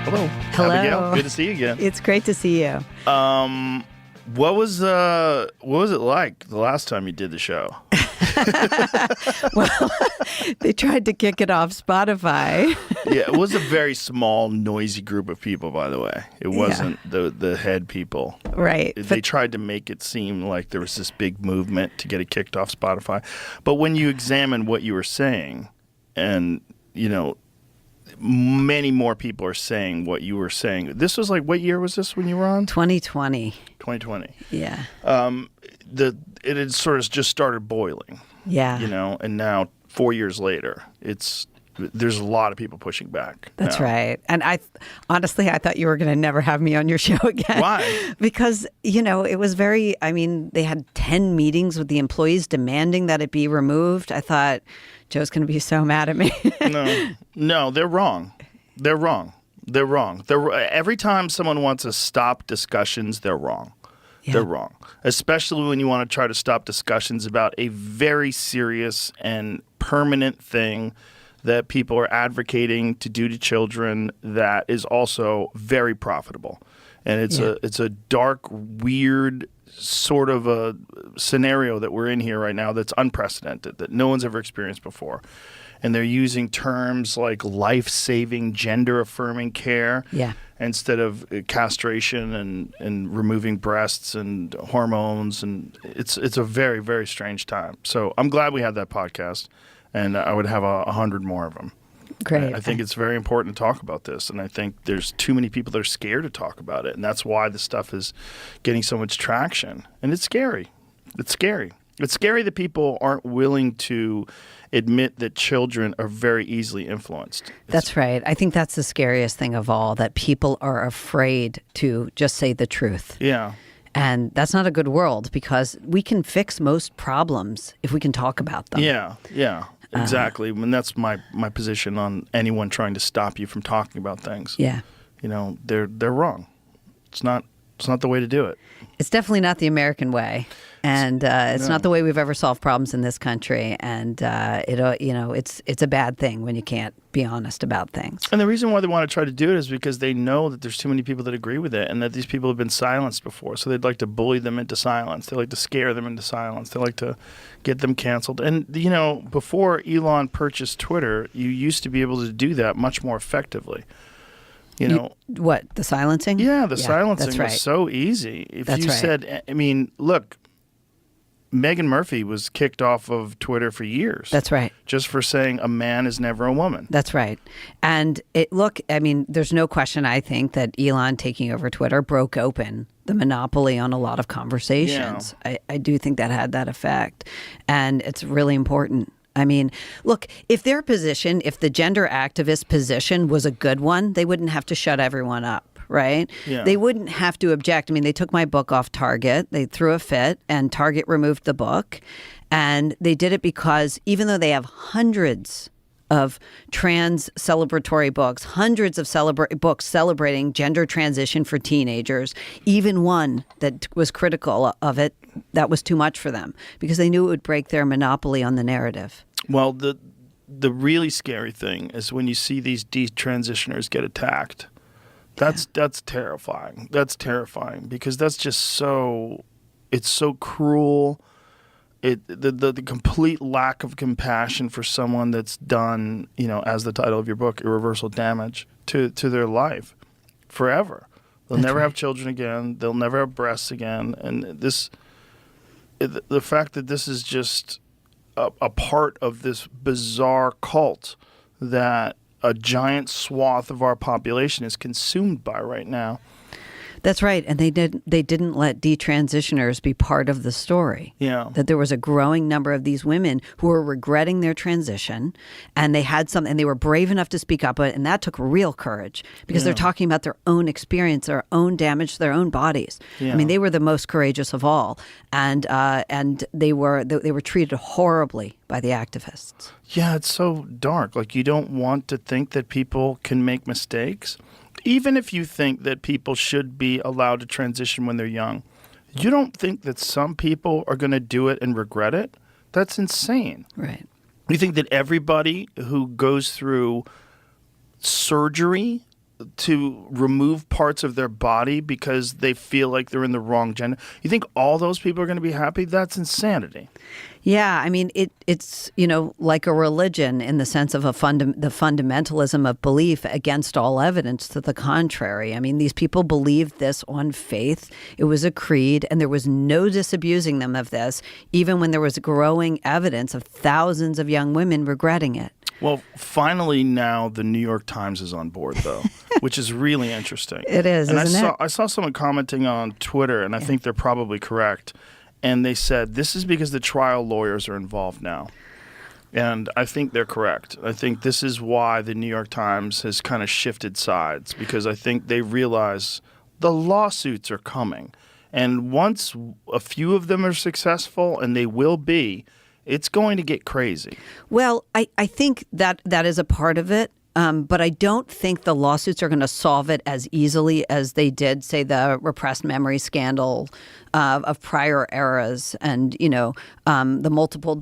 Hello. Hello. Abigail, good to see you again. It's great to see you. What was it like the last time you did the show? Well, they tried to kick it off Spotify. Yeah, it was a very small, noisy group of people, by the way. It wasn't the head people. Right. They tried to make it seem like there was this big movement to get it kicked off Spotify. But when you examine what you were saying, and, you know, many more people are saying what you were saying. This was like, what year was this when you were on? 2020. 2020. Yeah. It had sort of just started boiling. Yeah. You know, and now 4 years later, there's a lot of people pushing back. That's now. right. And honestly, I thought you were going to never have me on your show again. Why? Because, you know, it was they had 10 meetings with the employees demanding that it be removed. I thought, Joe's going to be so mad at me. No, they're wrong. They're wrong. Every time someone wants to stop discussions, they're wrong. Yeah. They're wrong. Especially when you want to try to stop discussions about a very serious and permanent thing that people are advocating to do to children that is also very profitable. And it's a dark, weird sort of a scenario that we're in here right now that's unprecedented, that no one's ever experienced before. And they're using terms like life-saving, gender-affirming care instead of castration and removing breasts and hormones. And it's a very, very strange time. So I'm glad we had that podcast, and I would have 100 more of them. Great. I think it's very important to talk about this, and I think there's too many people that are scared to talk about it, and that's why this stuff is getting so much traction. And it's scary. It's scary. It's scary that people aren't willing to admit that children are very easily influenced. That's right. I think that's the scariest thing of all, that people are afraid to just say the truth. Yeah. And that's not a good world, because we can fix most problems if we can talk about them. Yeah. Exactly. And that's my position on anyone trying to stop you from talking about things. Yeah. You know, they're wrong. It's not the way to do it. It's definitely not the American way. And it's not the way we've ever solved problems in this country. And it's a bad thing when you can't be honest about things. And the reason why they want to try to do it is because they know that there's too many people that agree with it, and that these people have been silenced before. So they'd like to bully them into silence. They like to scare them into silence. They like to get them canceled. And, you know, before Elon purchased Twitter, you used to be able to do that much more effectively. You know, what, the silencing? Yeah, the silencing that's right. was so easy. If that's you right. said, I mean, look, Meghan Murphy was kicked off of Twitter for years. That's right. Just for saying a man is never a woman. That's right. And there's no question, I think, that Elon taking over Twitter broke open the monopoly on a lot of conversations. Yeah. I do think that had that effect. And it's really important. I mean, look, if the gender activist position was a good one, they wouldn't have to shut everyone up. Right? Yeah. They wouldn't have to object. I mean, they took my book off Target. They threw a fit, and Target removed the book. And they did it because even though they have hundreds of trans celebratory books, hundreds of books celebrating gender transition for teenagers, even one that was critical of it, that was too much for them because they knew it would break their monopoly on the narrative. Well, the really scary thing is when you see these detransitioners get attacked. That's terrifying. That's terrifying because that's just it's so cruel. The complete lack of compassion for someone that's done, you know, as the title of your book, irreversible damage to their life forever. They'll never have children again. They'll never have breasts again. And the fact that this is just a part of this bizarre cult that a giant swath of our population is consumed by right now. That's right. And they didn't let detransitioners be part of the story. Yeah. That there was a growing number of these women who were regretting their transition, and they had and they were brave enough to speak up, and that took real courage because they're talking about their own experience, their own damage to their own bodies. Yeah. I mean, they were the most courageous of all, and they were treated horribly by the activists. Yeah, it's so dark. Like, you don't want to think that people can make mistakes. Even if you think that people should be allowed to transition when they're young, you don't think that some people are going to do it and regret it? That's insane. Right. You think that everybody who goes through surgery to remove parts of their body because they feel like they're in the wrong gender. You think all those people are going to be happy? That's insanity. Yeah, I mean, it's like a religion in the sense of the fundamentalism of belief against all evidence to the contrary. I mean, these people believed this on faith. It was a creed, and there was no disabusing them of this, even when there was growing evidence of thousands of young women regretting it. Well, finally now the New York Times is on board, though, which is really interesting. It is, and isn't it? I saw someone commenting on Twitter, and I think they're probably correct. And they said, this is because the trial lawyers are involved now. And I think they're correct. I think this is why the New York Times has kind of shifted sides, because I think they realize the lawsuits are coming. And once a few of them are successful, and they will be, it's going to get crazy. Well, I think that is a part of it. But I don't think the lawsuits are going to solve it as easily as they did, say, the repressed memory scandal of prior eras, and the multiple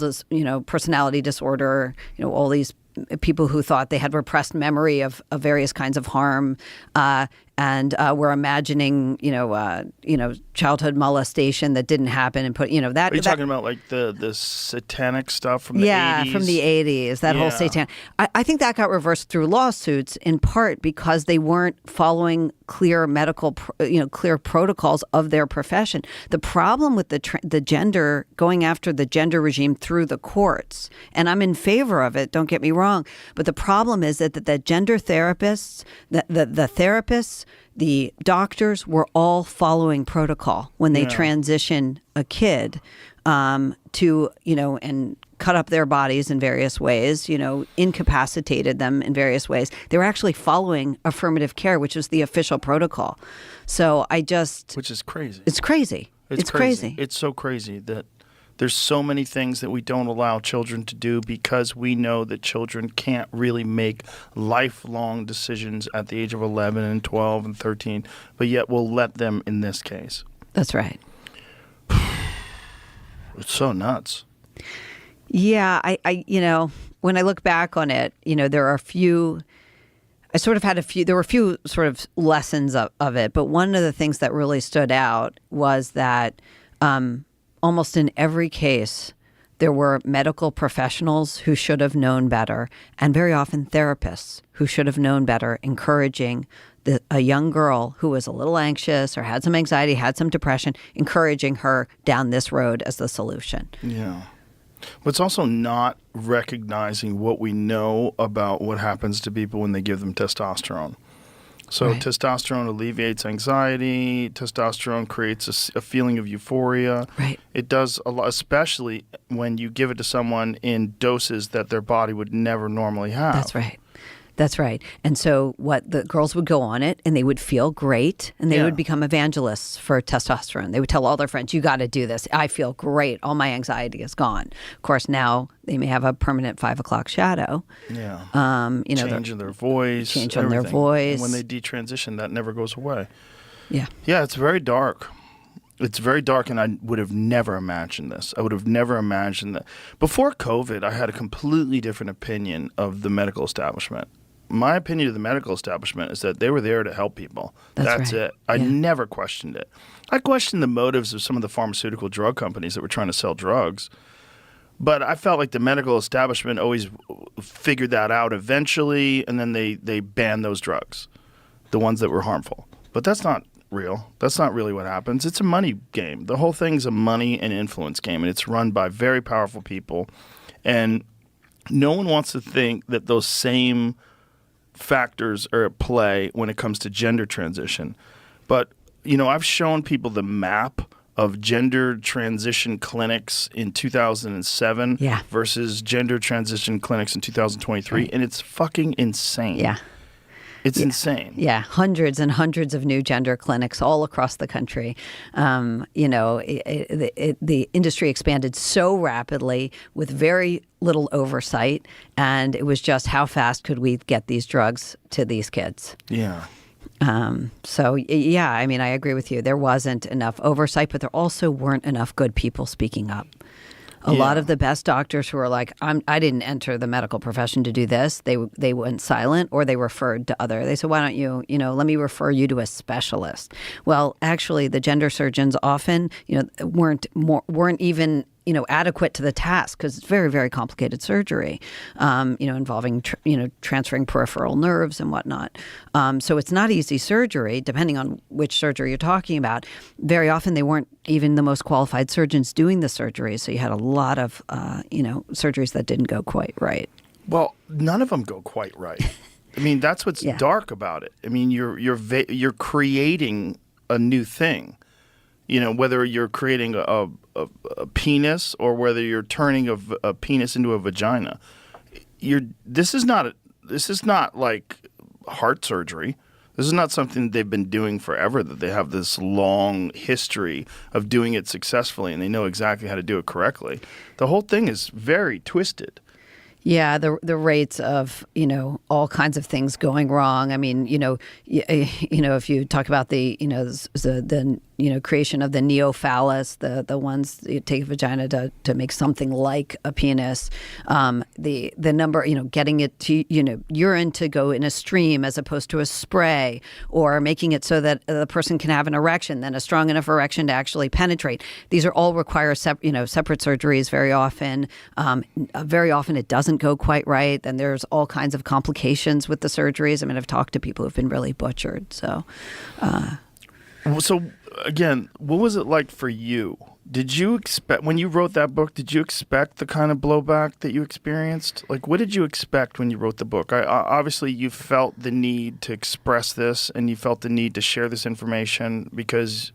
personality disorder. All these people who thought they had repressed memory of various kinds of harm, and were imagining childhood molestation that didn't happen, and put that. Are you talking about like the satanic stuff from the 80s? Yeah, from the 80s, that whole satanic. I think that got reversed through lawsuits in part because they weren't following clear medical, clear protocols of their profession. The problem with the gender, going after the gender regime through the courts, and I'm in favor of it, don't get me wrong, but the problem is that the gender therapists, the therapists, the doctors were all following protocol when they transition a kid to, and cut up their bodies in various ways, incapacitated them in various ways. They were actually following affirmative care, which is the official protocol. So which is crazy. It's crazy. It's crazy. It's so crazy that there's so many things that we don't allow children to do because we know that children can't really make lifelong decisions at the age of 11 and 12 and 13, but yet we'll let them in this case. That's right. It's so nuts. Yeah, I when I look back on it, there are a few. There were a few sort of lessons of it, but one of the things that really stood out was that almost in every case, there were medical professionals who should have known better, and very often therapists who should have known better, encouraging a young girl who was a little anxious or had some anxiety, had some depression, encouraging her down this road as the solution. Yeah. But it's also not recognizing what we know about what happens to people when they give them testosterone. So testosterone alleviates anxiety. Testosterone creates a feeling of euphoria. Right. It does a lot, especially when you give it to someone in doses that their body would never normally have. That's right. That's right. And so the girls would go on it and they would feel great, and they would become evangelists for testosterone. They would tell all their friends, you got to do this. I feel great. All my anxiety is gone. Of course, now they may have a permanent 5 o'clock shadow. Yeah. Changing their voice. Changing their voice. And when they detransition, that never goes away. Yeah. Yeah, it's very dark. It's very dark, and I would have never imagined this. I would have never imagined that. Before COVID, I had a completely different opinion of the medical establishment. My opinion of the medical establishment is that they were there to help people. That's right. it. I never questioned it. I questioned the motives of some of the pharmaceutical drug companies that were trying to sell drugs. But I felt like the medical establishment always figured that out eventually, and then they banned those drugs, the ones that were harmful. But that's not real. That's not really what happens. It's a money game. The whole thing's a money and influence game, and it's run by very powerful people. And no one wants to think that those same factors are at play when it comes to gender transition. But, I've shown people the map of gender transition clinics in 2007 versus gender transition clinics in 2023, and it's fucking insane. Yeah. It's insane. Yeah, hundreds and hundreds of new gender clinics all across the country. The industry expanded so rapidly with very little oversight, and it was just how fast could we get these drugs to these kids? Yeah. I agree with you. There wasn't enough oversight, but there also weren't enough good people speaking up. A lot of the best doctors who are like, I didn't enter the medical profession to do this. They went silent, or they referred to other. They said, why don't you, let me refer you to a specialist. Well, actually, the gender surgeons often, weren't even adequate to the task, because it's very, very complicated surgery, involving, transferring peripheral nerves and whatnot. So it's not easy surgery, depending on which surgery you're talking about. Very often they weren't even the most qualified surgeons doing the surgery. So you had a lot of, surgeries that didn't go quite right. Well, none of them go quite right. I mean, that's what's dark about it. I mean, you're creating a new thing. Whether you're creating a penis or whether you're turning a penis into a vagina, this is not like heart surgery. This is not something they've been doing forever, that they have this long history of doing it successfully and they know exactly how to do it correctly. The whole thing is very twisted. Yeah, the rates of, all kinds of things going wrong. I mean, if you talk about the creation of the neophallus, the ones you take a vagina to make something like a penis, the number, getting it to, urine to go in a stream as opposed to a spray, or making it so that the person can have an erection, then a strong enough erection to actually penetrate. These are all require separate surgeries very often. Very often it doesn't go quite right. Then there's all kinds of complications with the surgeries. I mean, I've talked to people who've been really butchered. So again, what was it like for you? Did you expect, when you wrote that book, did you expect the kind of blowback that you experienced? Like, what did you expect when you wrote the book? Obviously, you felt the need to express this, and you felt the need to share this information because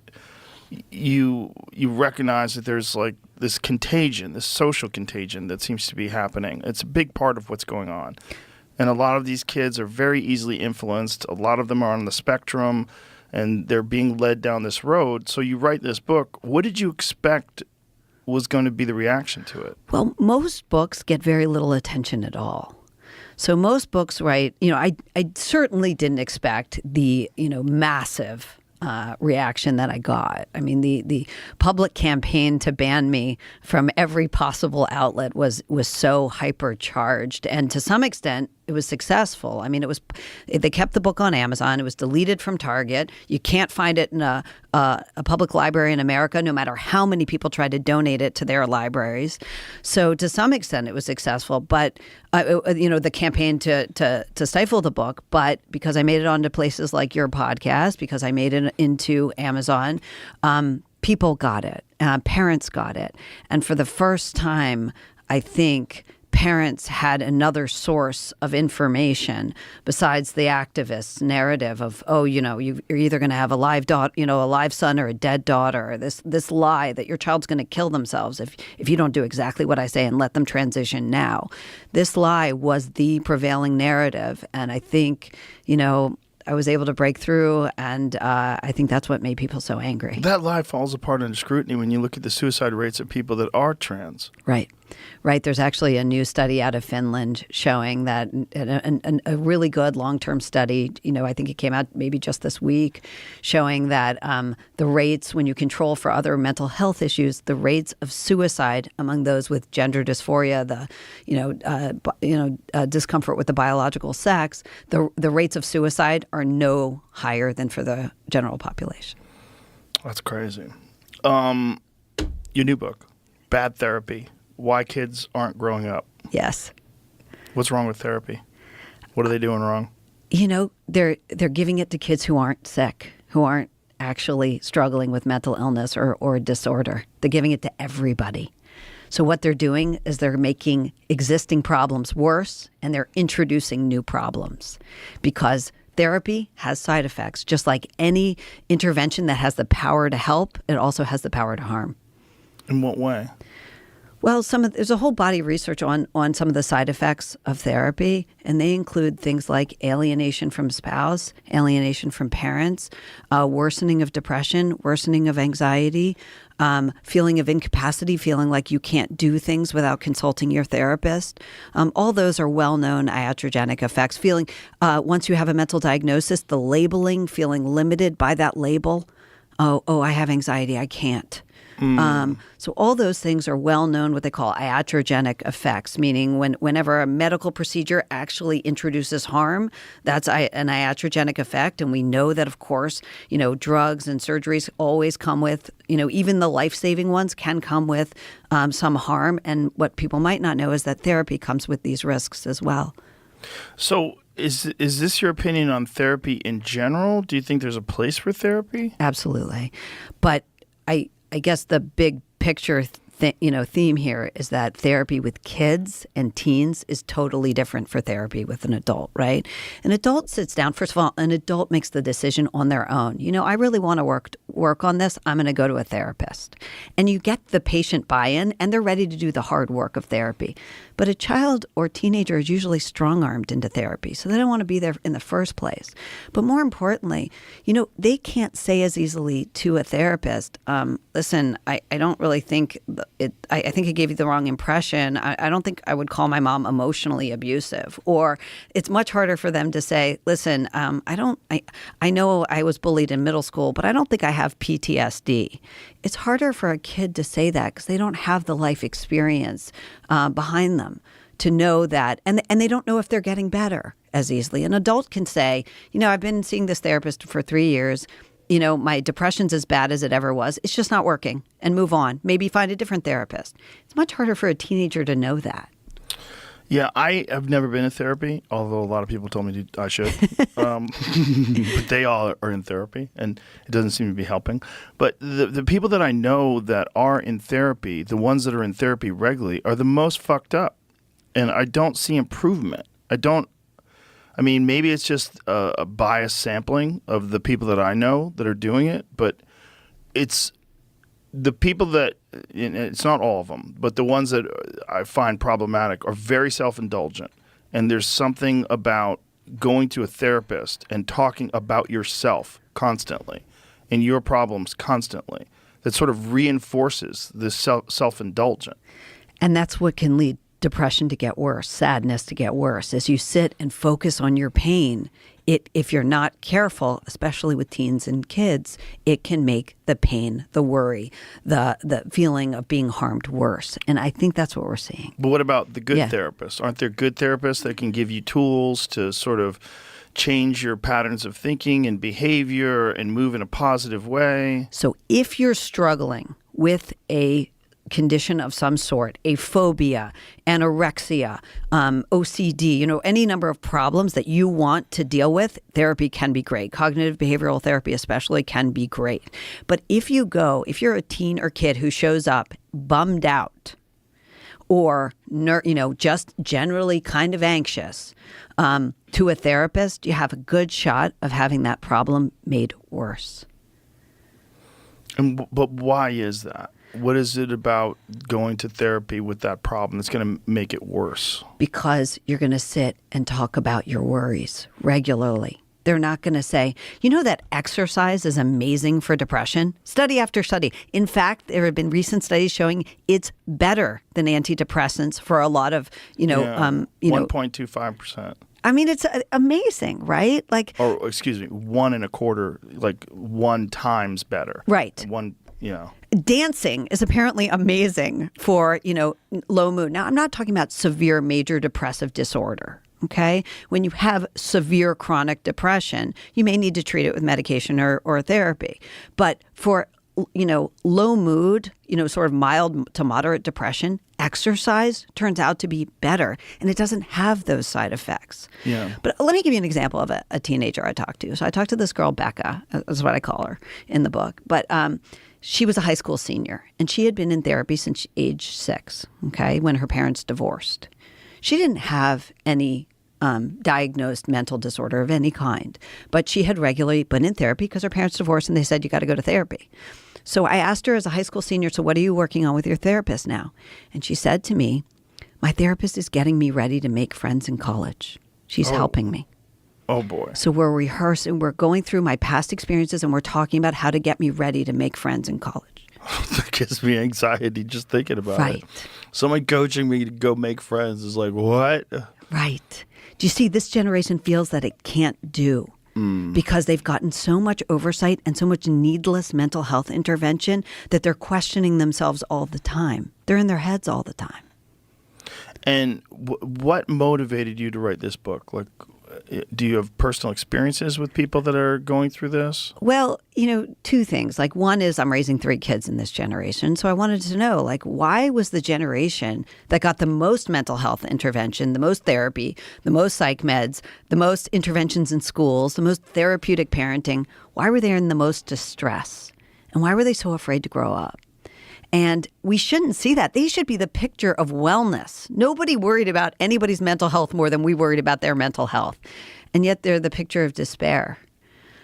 you recognize that there's like this contagion, this social contagion that seems to be happening. It's a big part of what's going on. And a lot of these kids are very easily influenced. A lot of them are on the spectrum, and they're being led down this road. So you write this book. What did you expect was going to be the reaction to it? Well, most books get very little attention at all. So most books, right, I certainly didn't expect the, massive reaction that I got. I mean, the public campaign to ban me from every possible outlet was so hypercharged, and to some extent, it was successful. I mean, they kept the book on Amazon. It was deleted from Target. You can't find it in a public library in America, no matter how many people try to donate it to their libraries. So to some extent, it was successful. But the campaign to stifle the book. But because I made it onto places like your podcast, because I made it into Amazon, people got it. Parents got it, and for the first time, I think parents had another source of information besides the activist narrative of, you're either going to have a live daughter, a live son, or a dead daughter. This lie that your child's going to kill themselves if you don't do exactly what I say and let them transition now. This lie was the prevailing narrative, and I think, I was able to break through, and I think that's what made people so angry. That lie falls apart under scrutiny when you look at the suicide rates of people that are trans. Right. There's actually a new study out of Finland showing that a really good long-term study, I think it came out maybe just this week, showing that the rates, when you control for other mental health issues, the rates of suicide among those with gender dysphoria, discomfort with the biological sex, the rates of suicide are no higher than for the general population. That's crazy. Your new book, Bad Therapy: Why Kids Aren't Growing Up. Yes. What's wrong with therapy? What are they doing wrong? They're giving it to kids who aren't sick, who aren't actually struggling with mental illness or disorder. They're giving it to everybody. So what they're doing is they're making existing problems worse, and they're introducing new problems, because therapy has side effects. Just like any intervention that has the power to help, it also has the power to harm. In what way? Well, there's a whole body of research on some of the side effects of therapy, and they include things like alienation from spouse, alienation from parents, worsening of depression, worsening of anxiety, feeling of incapacity, feeling like you can't do things without consulting your therapist. All those are well-known iatrogenic effects. Feeling, once you have a mental diagnosis, the labeling, feeling limited by that label. Oh, I have anxiety, I can't. So all those things are well known, what they call iatrogenic effects, meaning whenever a medical procedure actually introduces harm, that's an iatrogenic effect. And we know that, of course, drugs and surgeries always come with, even the life-saving ones can come with some harm. And what people might not know is that therapy comes with these risks as well. So is this your opinion on therapy in general? Do you think there's a place for therapy? Absolutely. But I guess the big picture theme here is that therapy with kids and teens is totally different for therapy with an adult, right? An adult sits down. First of all, an adult makes the decision on their own. I really want to work on this. I'm going to go to a therapist. And you get the patient buy-in, and they're ready to do the hard work of therapy. But a child or teenager is usually strong-armed into therapy, so they don't want to be there in the first place. But more importantly, they can't say as easily to a therapist, listen, I don't really think I think it gave you the wrong impression. I don't think I would call my mom emotionally abusive. Or it's much harder for them to say, listen, I know I was bullied in middle school, but I don't think I have PTSD. It's harder for a kid to say that because they don't have the life experience behind them to know that. And they don't know if they're getting better as easily. An adult can say, I've been seeing this therapist for 3 years. My depression's as bad as it ever was. It's just not working, and move on. Maybe find a different therapist. It's much harder for a teenager to know that. Yeah, I have never been in therapy, although a lot of people told me I should. But they all are in therapy, and it doesn't seem to be helping. But the people that I know that are in therapy, the ones that are in therapy regularly, are the most fucked up. And I don't see improvement. Maybe it's just a biased sampling of the people that I know that are doing it, but it's the people that, it's not all of them, but the ones that I find problematic are very self-indulgent. And there's something about going to a therapist and talking about yourself constantly and your problems constantly that sort of reinforces this self-indulgent. And that's what can lead depression to get worse, sadness to get worse. As you sit and focus on your pain, if you're not careful, especially with teens and kids, it can make the pain, the worry, the feeling of being harmed worse. And I think that's what we're seeing. But what about the good therapists? Aren't there good therapists that can give you tools to sort of change your patterns of thinking and behavior and move in a positive way? So if you're struggling with a condition of some sort, a phobia, anorexia, OCD, any number of problems that you want to deal with, therapy can be great. Cognitive behavioral therapy especially can be great. But if you're a teen or kid who shows up bummed out or, just generally kind of anxious, to a therapist, you have a good shot of having that problem made worse. But why is that? What is it about going to therapy with that problem that's going to make it worse? Because you're going to sit and talk about your worries regularly. They're not going to say, that exercise is amazing for depression. Study after study. In fact, there have been recent studies showing it's better than antidepressants for a lot of, 1.25%. It's amazing, right? Or excuse me, 1.25, 1 times better. Right. Dancing is apparently amazing for, low mood. Now, I'm not talking about severe major depressive disorder, okay? When you have severe chronic depression, you may need to treat it with medication or therapy. But for, low mood, sort of mild to moderate depression, exercise turns out to be better, and it doesn't have those side effects. Yeah. But let me give you an example of a teenager I talked to. So I talked to this girl, Becca, is what I call her in the book. But she was a high school senior, and she had been in therapy since age 6, okay, when her parents divorced. She didn't have any diagnosed mental disorder of any kind, but she had regularly been in therapy because her parents divorced, and they said, you got to go to therapy. So I asked her as a high school senior, so what are you working on with your therapist now? And she said to me, my therapist is getting me ready to make friends in college. She's helping me. Oh, boy. So we're rehearsing, we're going through my past experiences, and we're talking about how to get me ready to make friends in college. That gives me anxiety just thinking about it. Right. Someone coaching me to go make friends is like, what? Right. Do you see, this generation feels that it can't do. because they've gotten so much oversight and so much needless mental health intervention that they're questioning themselves all the time. They're in their heads all the time. And what motivated you to write this book? Like, do you have personal experiences with people that are going through this? Well, two things. Like, one is I'm raising 3 kids in this generation. So I wanted to know, like, why was the generation that got the most mental health intervention, the most therapy, the most psych meds, the most interventions in schools, the most therapeutic parenting, why were they in the most distress? And why were they so afraid to grow up? And we shouldn't see that. They should be the picture of wellness. Nobody worried about anybody's mental health more than we worried about their mental health. And yet they're the picture of despair.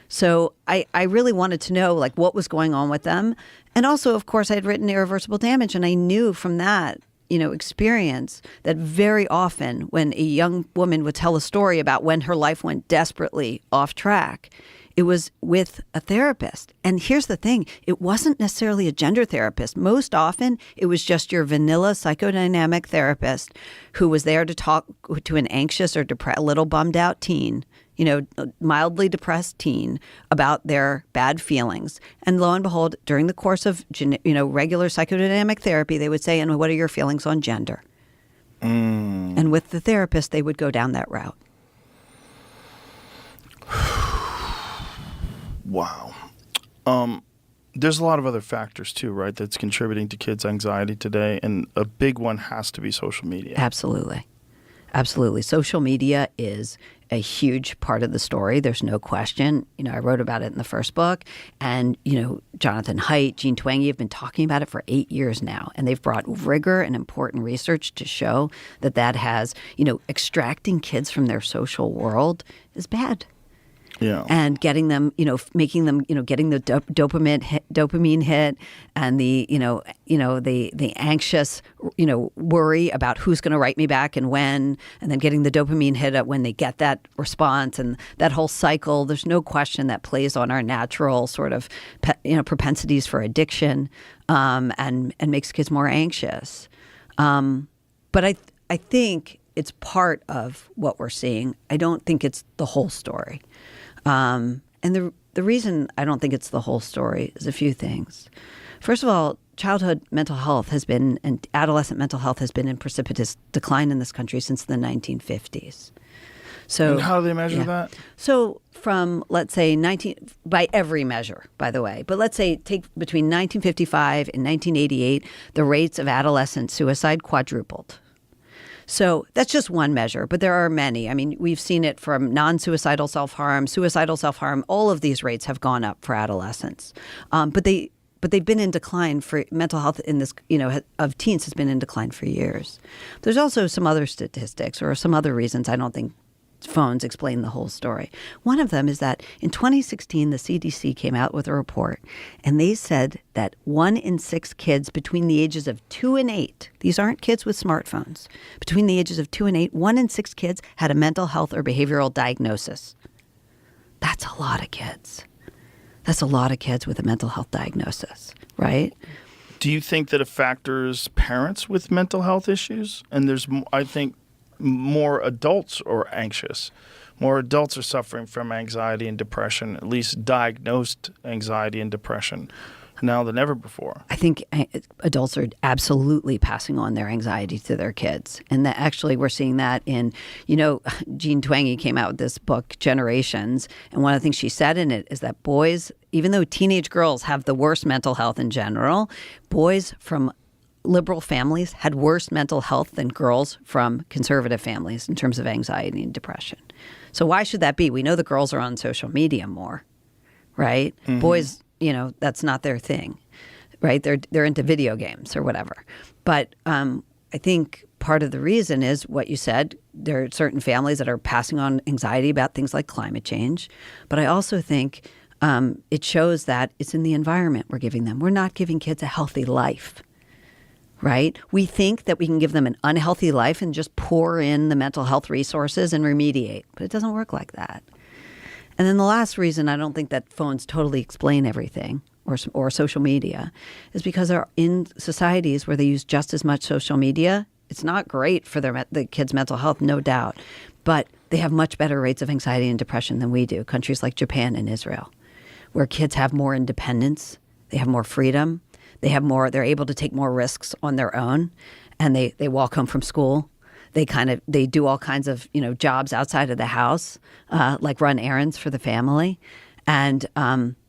So I really wanted to know, like, what was going on with them. And also, of course, I had written Irreversible Damage, and I knew from that, experience that very often when a young woman would tell a story about when her life went desperately off track, it was with a therapist. And here's the thing, it wasn't necessarily a gender therapist. Most often, it was just your vanilla psychodynamic therapist who was there to talk to an anxious or a little bummed out teen, mildly depressed teen about their bad feelings. And lo and behold, during the course of, regular psychodynamic therapy, they would say, and what are your feelings on gender? And with the therapist, they would go down that route. Wow. There's a lot of other factors too, right, that's contributing to kids' anxiety today, and a big one has to be social media. Absolutely. Absolutely. Social media is a huge part of the story. There's no question. I wrote about it in the first book, and, Jonathan Haidt, Jean Twenge have been talking about it for 8 years now, and they've brought rigor and important research to show that has, extracting kids from their social world is bad. Yeah. And getting them, making them, getting the dopamine hit, and the anxious, worry about who's going to write me back and when, and then getting the dopamine hit when they get that response, and that whole cycle. There's no question that plays on our natural sort of, propensities for addiction, and makes kids more anxious. But I think it's part of what we're seeing. I don't think it's the whole story. And the reason I don't think it's the whole story is a few things. First of all, childhood mental health and adolescent mental health has been in precipitous decline in this country since the 1950s. So, and how do they measure that? So from, let's say, by every measure, by the way, but let's say take between 1955 and 1988, the rates of adolescent suicide quadrupled. So that's just one measure, but there are many. I mean, we've seen it from non-suicidal self-harm, suicidal self-harm. All of these rates have gone up for adolescents, but they've been in decline for mental health in this, of teens has been in decline for years. There's also some other statistics or some other reasons I don't think phones explain the whole story. One of them is that in 2016, the CDC came out with a report, and they said that 1 in 6 kids between the ages of 2 and 8, these aren't kids with smartphones, between the ages of 2 and 8, 1 in 6 kids had a mental health or behavioral diagnosis. That's a lot of kids. That's a lot of kids with a mental health diagnosis, right? Do you think that it factors parents with mental health issues? And there's, I think, more adults are anxious. More adults are suffering from anxiety and depression, at least diagnosed anxiety and depression, now than ever before. I think adults are absolutely passing on their anxiety to their kids. And that actually we're seeing that in, Jean Twenge came out with this book, Generations. And one of the things she said in it is that boys, even though teenage girls have the worst mental health in general, boys from liberal families had worse mental health than girls from conservative families in terms of anxiety and depression. So why should that be? We know the girls are on social media more, right? Mm-hmm. Boys, that's not their thing, right? They're into video games or whatever. But I think part of the reason is what you said. There are certain families that are passing on anxiety about things like climate change. But I also think it shows that it's in the environment we're giving them. We're not giving kids a healthy life. Right? We think that we can give them an unhealthy life and just pour in the mental health resources and remediate, but it doesn't work like that. And then the last reason I don't think that phones totally explain everything or social media is because they're in societies where they use just as much social media. It's not great for the kids' mental health, no doubt, but they have much better rates of anxiety and depression than we do. Countries like Japan and Israel, where kids have more independence, they have more freedom, they're able to take more risks on their own, and they walk home from school. They do all kinds of jobs outside of the house, like run errands for the family, and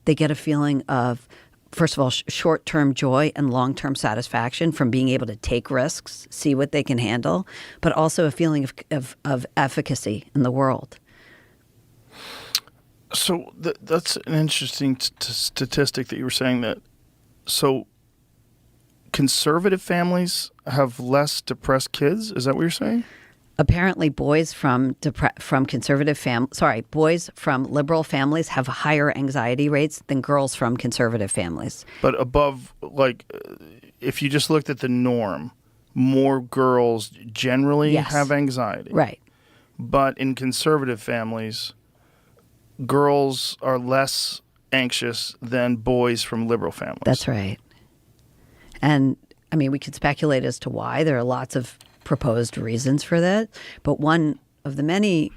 they get a feeling of, first of all, short-term joy and long-term satisfaction from being able to take risks, see what they can handle, but also a feeling of efficacy in the world. So that's an interesting statistic that you were saying that. So conservative families have less depressed kids. Is that what you're saying? Apparently, boys from liberal families have higher anxiety rates than girls from conservative families. But above, if you just looked at the norm, more girls generally have anxiety. Right. But in conservative families, girls are less anxious than boys from liberal families. That's right. And, I mean, we could speculate as to why. There are lots of proposed reasons for that. But one of the many,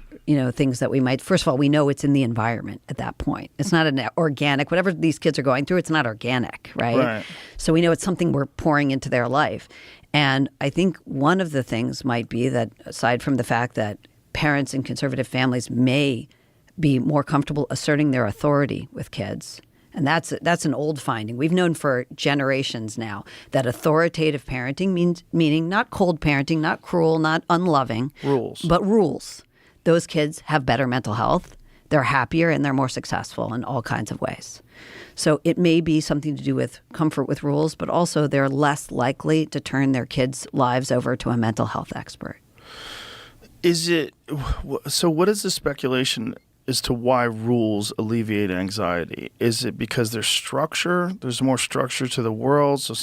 things that we might, first of all, we know it's in the environment at that point. It's not an organic, whatever these kids are going through, it's not organic, right? So we know it's something we're pouring into their life. And I think one of the things might be that, aside from the fact that parents in conservative families may be more comfortable asserting their authority with kids. And that's an old finding. We've known for generations now that authoritative parenting meaning not cold parenting, not cruel, not unloving. Rules. But rules. Those kids have better mental health. They're happier and they're more successful in all kinds of ways. So it may be something to do with comfort with rules, but also they're less likely to turn their kids' lives over to a mental health expert. So what is the speculation as to why rules alleviate anxiety? Is it because there's more structure to the world, so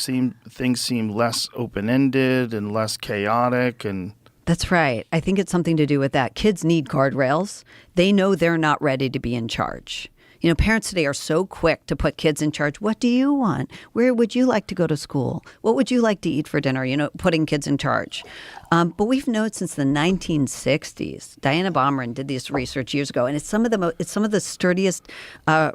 things seem less open-ended and less chaotic? And that's right. I think it's something to do with that. Kids need guardrails. They know they're not ready to be in charge. Parents today are so quick to put kids in charge. What do you want? Where would you like to go to school? What would you like to eat for dinner? Putting kids in charge. But we've known since the 1960s. Diana Baumrin did this research years ago, and it's some of the sturdiest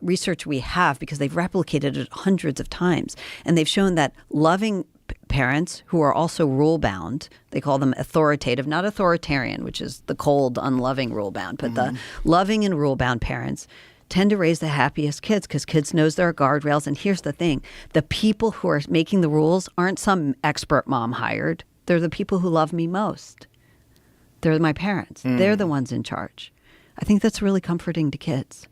research we have because they've replicated it hundreds of times, and they've shown that loving parents who are also rule-bound, they call them authoritative, not authoritarian, which is the cold, unloving rule-bound, but the loving and rule-bound parents tend to raise the happiest kids because kids knows there are guardrails. And here's the thing. The people who are making the rules aren't some expert mom hired. They're the people who love me most. They're my parents. They're the ones in charge. I think that's really comforting to kids.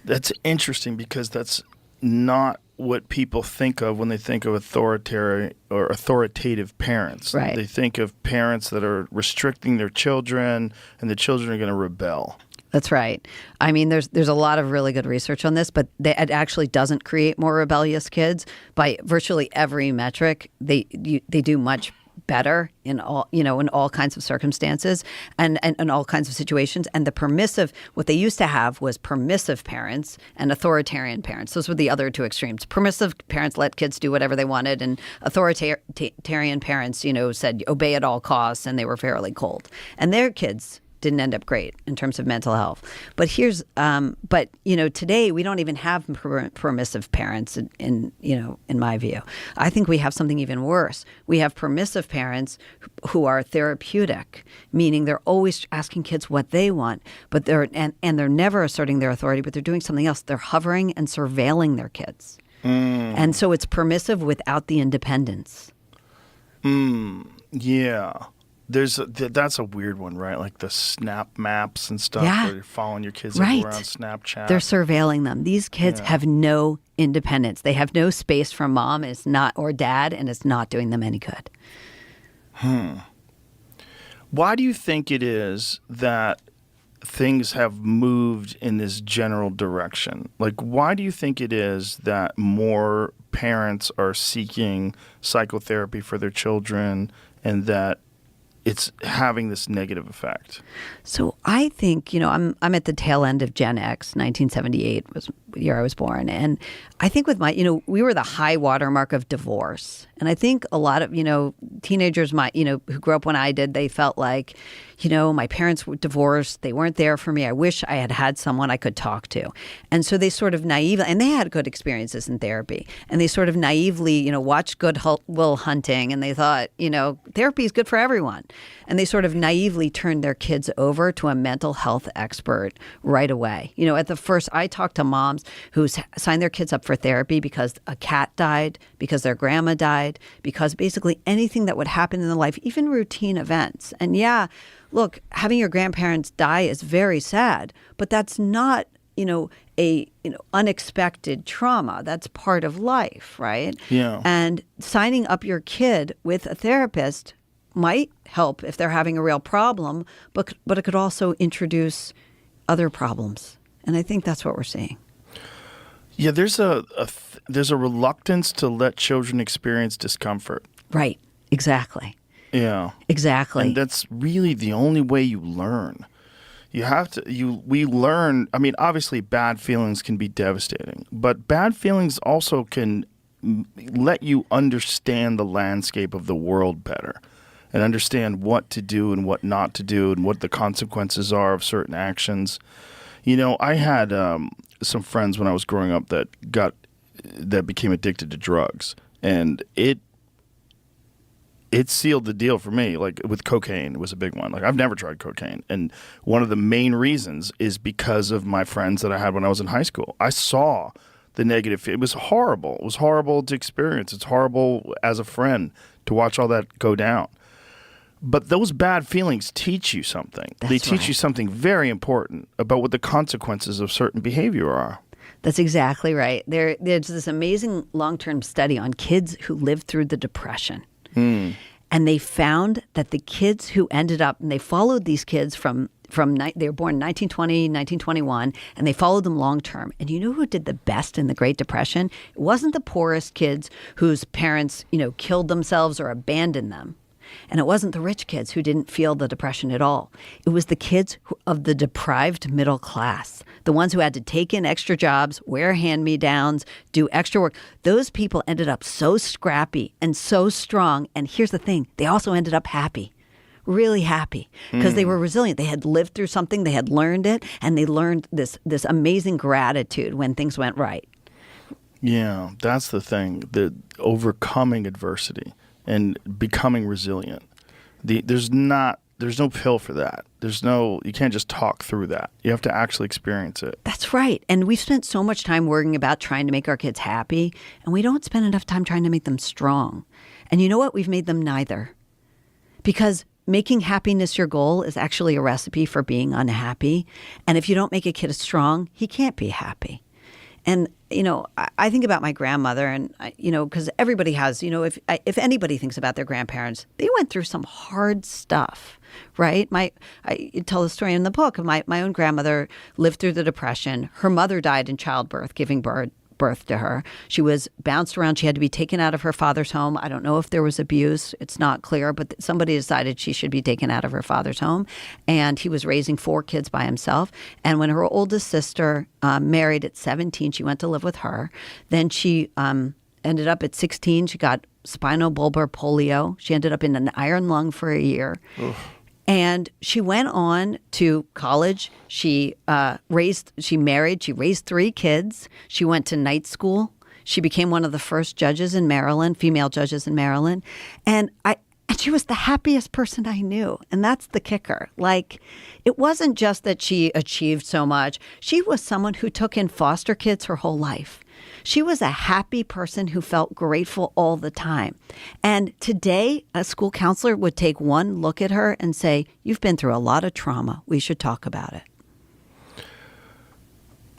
That's interesting because that's not what people think of when they think of authoritative parents. Right. They think of parents that are restricting their children and the children are going to rebel. That's right. I mean, there's a lot of really good research on this, but it actually doesn't create more rebellious kids. By virtually every metric, they do much better in all kinds of circumstances and all kinds of situations. And what they used to have was permissive parents and authoritarian parents. Those were the other two extremes. Permissive parents let kids do whatever they wanted, and authoritarian parents, said obey at all costs, and they were fairly cold. And their kids didn't end up great in terms of mental health. But today we don't even have permissive parents in my view. I think we have something even worse. We have permissive parents who are therapeutic, meaning they're always asking kids what they want, but they're never asserting their authority, but they're doing something else. They're hovering and surveilling their kids. And so it's permissive without the independence. Yeah. That's a weird one, right? Like the snap maps and stuff where you're following your kids everywhere on Snapchat. They're surveilling them. These kids have no independence. They have no space from mom or dad, and it's not doing them any good. Why do you think it is that things have moved in this general direction? Like, why do you think it is that more parents are seeking psychotherapy for their children and that it's having this negative effect? So I think, I'm at the tail end of Gen X. 1978 was the year I was born. And I think with we were the high watermark of divorce. And I think a lot of, teenagers who grew up when I did, they felt like, my parents were divorced. They weren't there for me. I wish I had had someone I could talk to. And so they sort of naively, and they had good experiences in therapy, and they sort of naively, watched Good Will Hunting, and they thought, therapy is good for everyone. And they sort of naively turned their kids over to a mental health expert right away. At the first, I talked to moms who signed their kids up for therapy because a cat died, because their grandma died, because basically anything that would happen in their life, even routine events. And yeah, look, having your grandparents die is very sad, but that's not, a unexpected trauma. That's part of life, right? Yeah. And signing up your kid with a therapist might help if they're having a real problem, but it could also introduce other problems. And I think that's what we're seeing. Yeah, there's a reluctance to let children experience discomfort. Right. Exactly. Yeah. Exactly. And that's really the only way you learn. We learn, obviously bad feelings can be devastating, but bad feelings also can let you understand the landscape of the world better and understand what to do and what not to do and what the consequences are of certain actions. I had some friends when I was growing up that became addicted to drugs, and it sealed the deal for me. Like with cocaine, it was a big one. Like I've never tried cocaine, and one of the main reasons is because of my friends that I had when I was in high school. I saw the negative. It was horrible. It was horrible to experience. It's horrible as a friend to watch all that go down. But those bad feelings teach you something. They teach you something very important about what the consequences of certain behavior are. That's exactly right. There's this amazing long-term study on kids who lived through the Depression. And they found that the kids who ended up, and they followed these kids from they were born in 1920, 1921, and they followed them long term. And you know who did the best in the Great Depression? It wasn't the poorest kids whose parents, killed themselves or abandoned them. And it wasn't the rich kids who didn't feel the Depression at all. It was the kids of the deprived middle class, the ones who had to take in extra jobs, wear hand-me-downs, do extra work. Those people ended up so scrappy and so strong. And here's the thing, they also ended up happy, really happy, because they were resilient. They had lived through something, they had learned it, and they learned this amazing gratitude when things went right. Yeah, that's the thing, the overcoming adversity and becoming resilient. There's no pill for that. You can't just talk through that. You have to actually experience it. That's right. And we've spent so much time worrying about trying to make our kids happy, and we don't spend enough time trying to make them strong. And you know what? We've made them neither. Because making happiness your goal is actually a recipe for being unhappy. And if you don't make a kid strong, he can't be happy. And, I think about my grandmother and, because everybody has, if anybody thinks about their grandparents, they went through some hard stuff, right? I tell the story in the book of my own grandmother lived through the Depression. Her mother died in childbirth, giving birth to her. She was bounced around. She had to be taken out of her father's home. I don't know if there was abuse. It's not clear, but somebody decided she should be taken out of her father's home. And he was raising 4 kids by himself. And when her oldest sister married at 17, she went to live with her. Then she ended up at 16. She got spinal bulbar polio. She ended up in an iron lung for a year. Oof. And she went on to college. She married. She raised 3 kids. She went to night school. She became one of the first judges in Maryland, female judges in Maryland. And she was the happiest person I knew. And that's the kicker. Like, it wasn't just that she achieved so much. She was someone who took in foster kids her whole life. She was a happy person who felt grateful all the time. And today, a school counselor would take one look at her and say, "You've been through a lot of trauma. We should talk about it."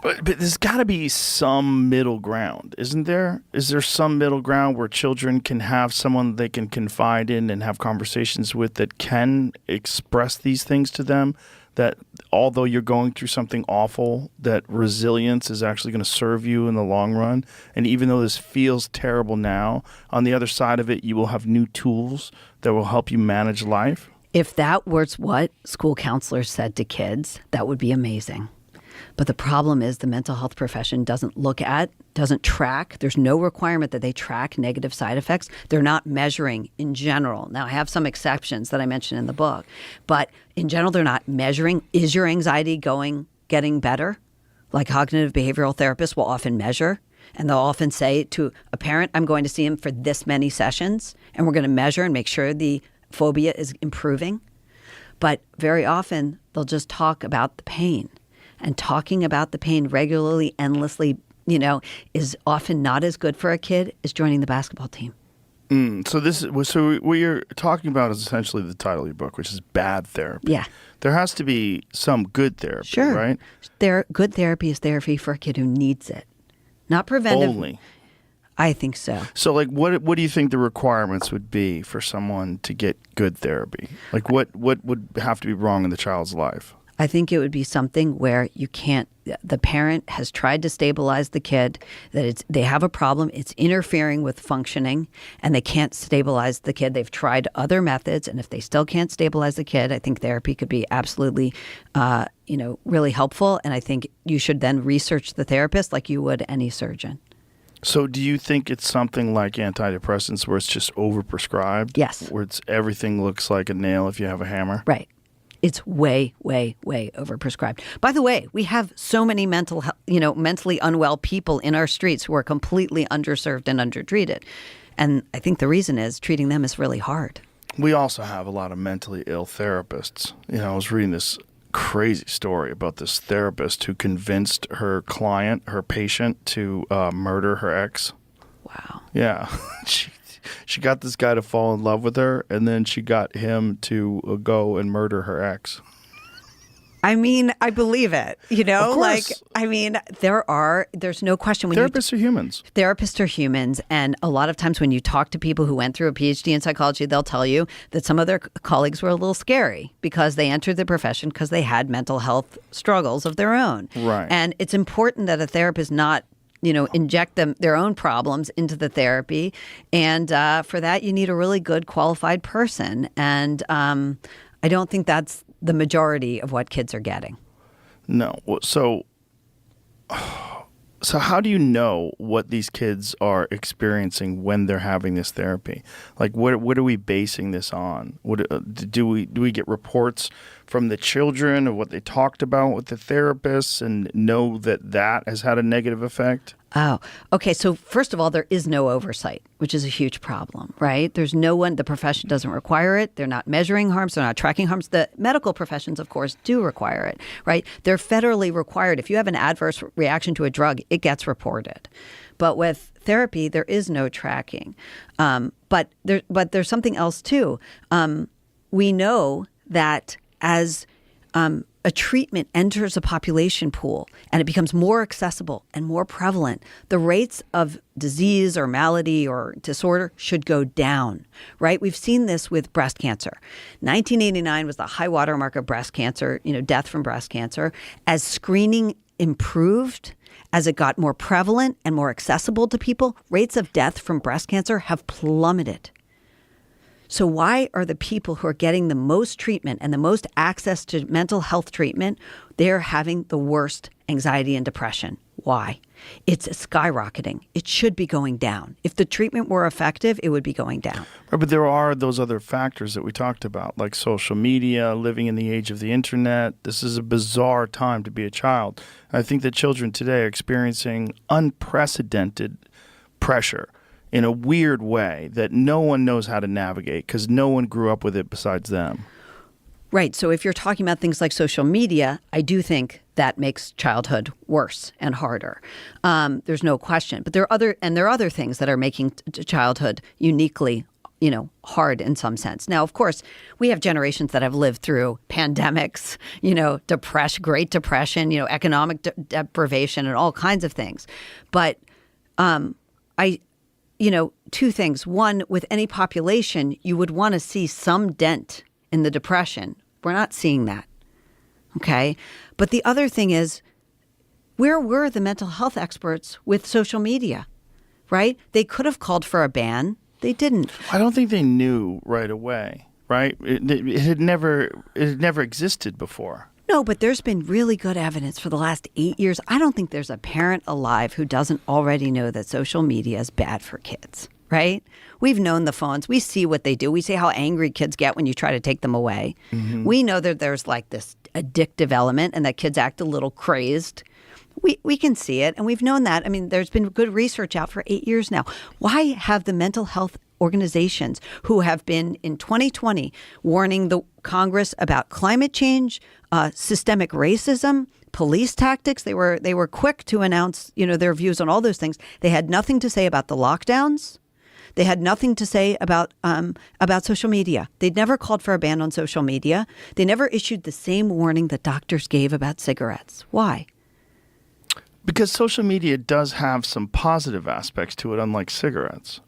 But there's got to be some middle ground, isn't there? Is there some middle ground where children can have someone they can confide in and have conversations with that can express these things to them? That although you're going through something awful, that resilience is actually going to serve you in the long run. And even though this feels terrible now, on the other side of it, you will have new tools that will help you manage life. If that was what school counselors said to kids, that would be amazing. But the problem is the mental health profession doesn't track. There's no requirement that they track negative side effects. They're not measuring in general. Now, I have some exceptions that I mentioned in the book, but in general, they're not measuring. Is your anxiety getting better? Like cognitive behavioral therapists will often measure, and they'll often say to a parent, I'm going to see him for this many sessions, and we're going to measure and make sure the phobia is improving. But very often, they'll just talk about the pain. And talking about the pain regularly, endlessly, is often not as good for a kid as joining the basketball team. So what you're talking about is essentially the title of your book, which is bad therapy. Yeah. There has to be some good therapy, Sure. right? Good therapy is therapy for a kid who needs it, not preventive. Only. I think so. So, like, what do you think the requirements would be for someone to get good therapy? Like, what would have to be wrong in the child's life? I think it would be something where the parent has tried to stabilize the kid, that they have a problem, it's interfering with functioning, and they can't stabilize the kid. They've tried other methods, and if they still can't stabilize the kid, I think therapy could be absolutely, really helpful. And I think you should then research the therapist like you would any surgeon. So do you think it's something like antidepressants where it's just overprescribed? Yes. Where everything looks like a nail if you have a hammer? Right. It's way, way, way overprescribed. By the way, we have so many mentally unwell people in our streets who are completely underserved and undertreated. And I think the reason is treating them is really hard. We also have a lot of mentally ill therapists. I was reading this crazy story about this therapist who convinced her patient, to murder her ex. Wow. Yeah. She got this guy to fall in love with her, and then she got him to go and murder her ex. I mean, I believe it, Of course. there's no question. Therapists are humans. Therapists are humans. And a lot of times when you talk to people who went through a PhD in psychology, they'll tell you that some of their colleagues were a little scary because they entered the profession because they had mental health struggles of their own. Right. And it's important that a therapist not inject their own problems into the therapy. And for that, you need a really good qualified person. And I don't think that's the majority of what kids are getting. No. So how do you know what these kids are experiencing when they're having this therapy? Like, what are we basing this on? Do we get reports from the children of what they talked about with the therapists and know that has had a negative effect? Oh, okay. So first of all, there is no oversight, which is a huge problem, right? There's no one, the profession doesn't require it. They're not measuring harms. They're not tracking harms. The medical professions, of course, do require it, right? They're federally required. If you have an adverse reaction to a drug, it gets reported. But with therapy, there is no tracking. But there's something else too. We know that as a treatment enters a population pool and it becomes more accessible and more prevalent, the rates of disease or malady or disorder should go down, right? We've seen this with breast cancer. 1989 was the high water mark of breast cancer, death from breast cancer. As screening improved, as it got more prevalent and more accessible to people, rates of death from breast cancer have plummeted. So why are the people who are getting the most treatment and the most access to mental health treatment, they're having the worst anxiety and depression? Why? It's skyrocketing. It should be going down. If the treatment were effective, it would be going down. Right, but there are those other factors that we talked about, like social media, living in the age of the internet. This is a bizarre time to be a child. I think that children today are experiencing unprecedented pressure in a weird way that no one knows how to navigate because no one grew up with it besides them. Right. So if you're talking about things like social media, I do think that makes childhood worse and harder. There's no question. But there are other things that are making childhood uniquely, hard in some sense. Now, of course, we have generations that have lived through pandemics, Great Depression, economic deprivation and all kinds of things. But two things. One, with any population, you would want to see some dent in the depression. We're not seeing that. Okay. But the other thing is, where were the mental health experts with social media, right? They could have called for a ban. They didn't. I don't think they knew right away, right? It had never existed before. No, but there's been really good evidence for the last 8 years. I don't think there's a parent alive who doesn't already know that social media is bad for kids, right? We've known the phones. We see what they do. We see how angry kids get when you try to take them away. We know that there's like this addictive element and that kids act a little crazed. We can see it, and we've known that. I mean, there's been good research out for 8 years now. Why have the mental health organizations who have been in 2020 warning the Congress about climate change, systemic racism, police tactics? They were quick to announce, their views on all those things. They had nothing to say about the lockdowns. They had nothing to say about social media. They'd never called for a ban on social media. They never issued the same warning that doctors gave about cigarettes. Why? Because social media does have some positive aspects to it, unlike cigarettes.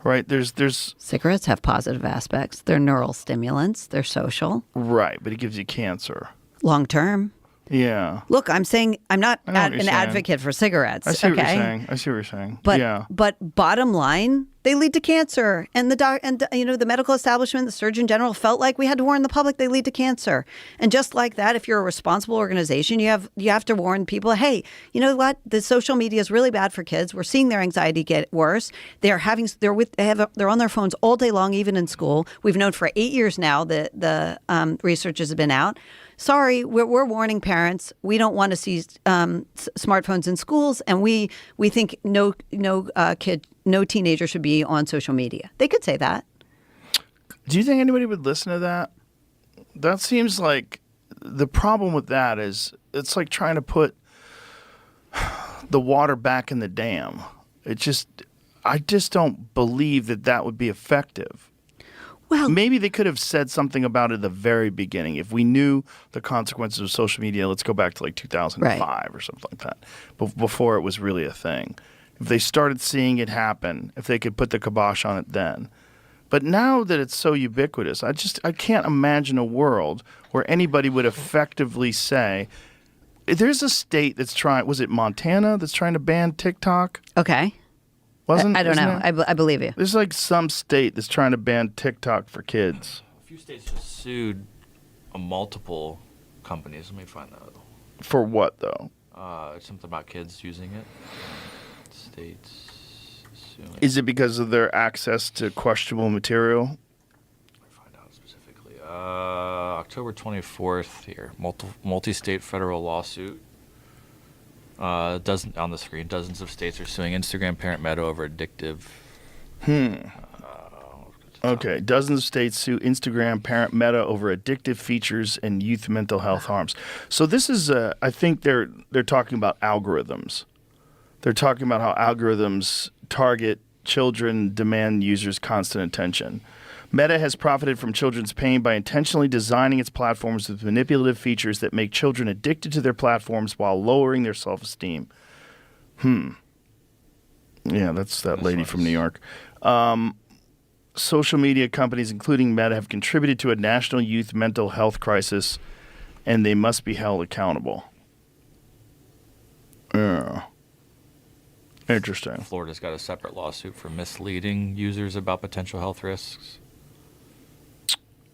Right? There's Cigarettes have positive aspects. They're neural stimulants. They're social. Right, but it gives you cancer. Long term. Yeah. Look, I'm saying I'm not I know what an you're saying. advocate for cigarettes. I see okay? what you're saying. I see what you're saying. But yeah. but bottom line, they lead to cancer. And the medical establishment, the Surgeon General felt like we had to warn the public they lead to cancer. And just like that, if you're a responsible organization, you have to warn people, hey, you know what? The social media is really bad for kids. We're seeing their anxiety get worse. They're on their phones all day long, even in school. We've known for 8 years now that the research has been out. Sorry, we're warning parents. We don't want to see smartphones in schools, and we think no teenager should be on social media. They could say that. Do you think anybody would listen to that? That seems like the problem with that is it's like trying to put the water back in the dam. I just don't believe that would be effective. Well, Maybe they could have said something about it at the very beginning. If we knew the consequences of social media, let's go back to like 2005 or something like that, before it was really a thing. If they started seeing it happen, if they could put the kibosh on it then. But now that it's so ubiquitous, I can't imagine a world where anybody would effectively say, there's a state that's trying, was it Montana that's trying to ban TikTok? okay. I don't know. I believe you. There's like some state that's trying to ban TikTok for kids. A few states just sued multiple companies. Let me find that. For what, though? Something about kids using it. States suing. Is it because of their access to questionable material? Let me find out specifically. October 24th here. Multi-state federal lawsuit. On the screen, dozens of states are suing Instagram parent Meta over addictive. Okay, dozens of states sue Instagram parent Meta over addictive features and youth mental health harms. So this is, I think they're talking about algorithms. They're talking about how algorithms target children, demand users' constant attention. Meta has profited from children's pain by intentionally designing its platforms with manipulative features that make children addicted to their platforms while lowering their self-esteem. Yeah, that's that lady from New York. Social media companies, including Meta, have contributed to a national youth mental health crisis, and they must be held accountable. Interesting. Florida's got a separate lawsuit for misleading users about potential health risks.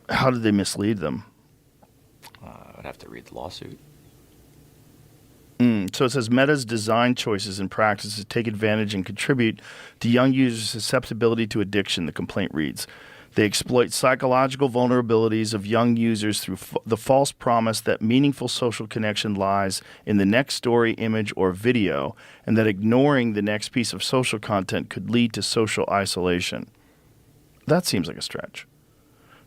How did they mislead them? I'd have to read the lawsuit. So it says Meta's design choices and practices take advantage and contribute to young users' susceptibility to addiction, the complaint reads. They exploit psychological vulnerabilities of young users through the false promise that meaningful social connection lies in the next story, image, or video, and that ignoring the next piece of social content could lead to social isolation. That seems like a stretch.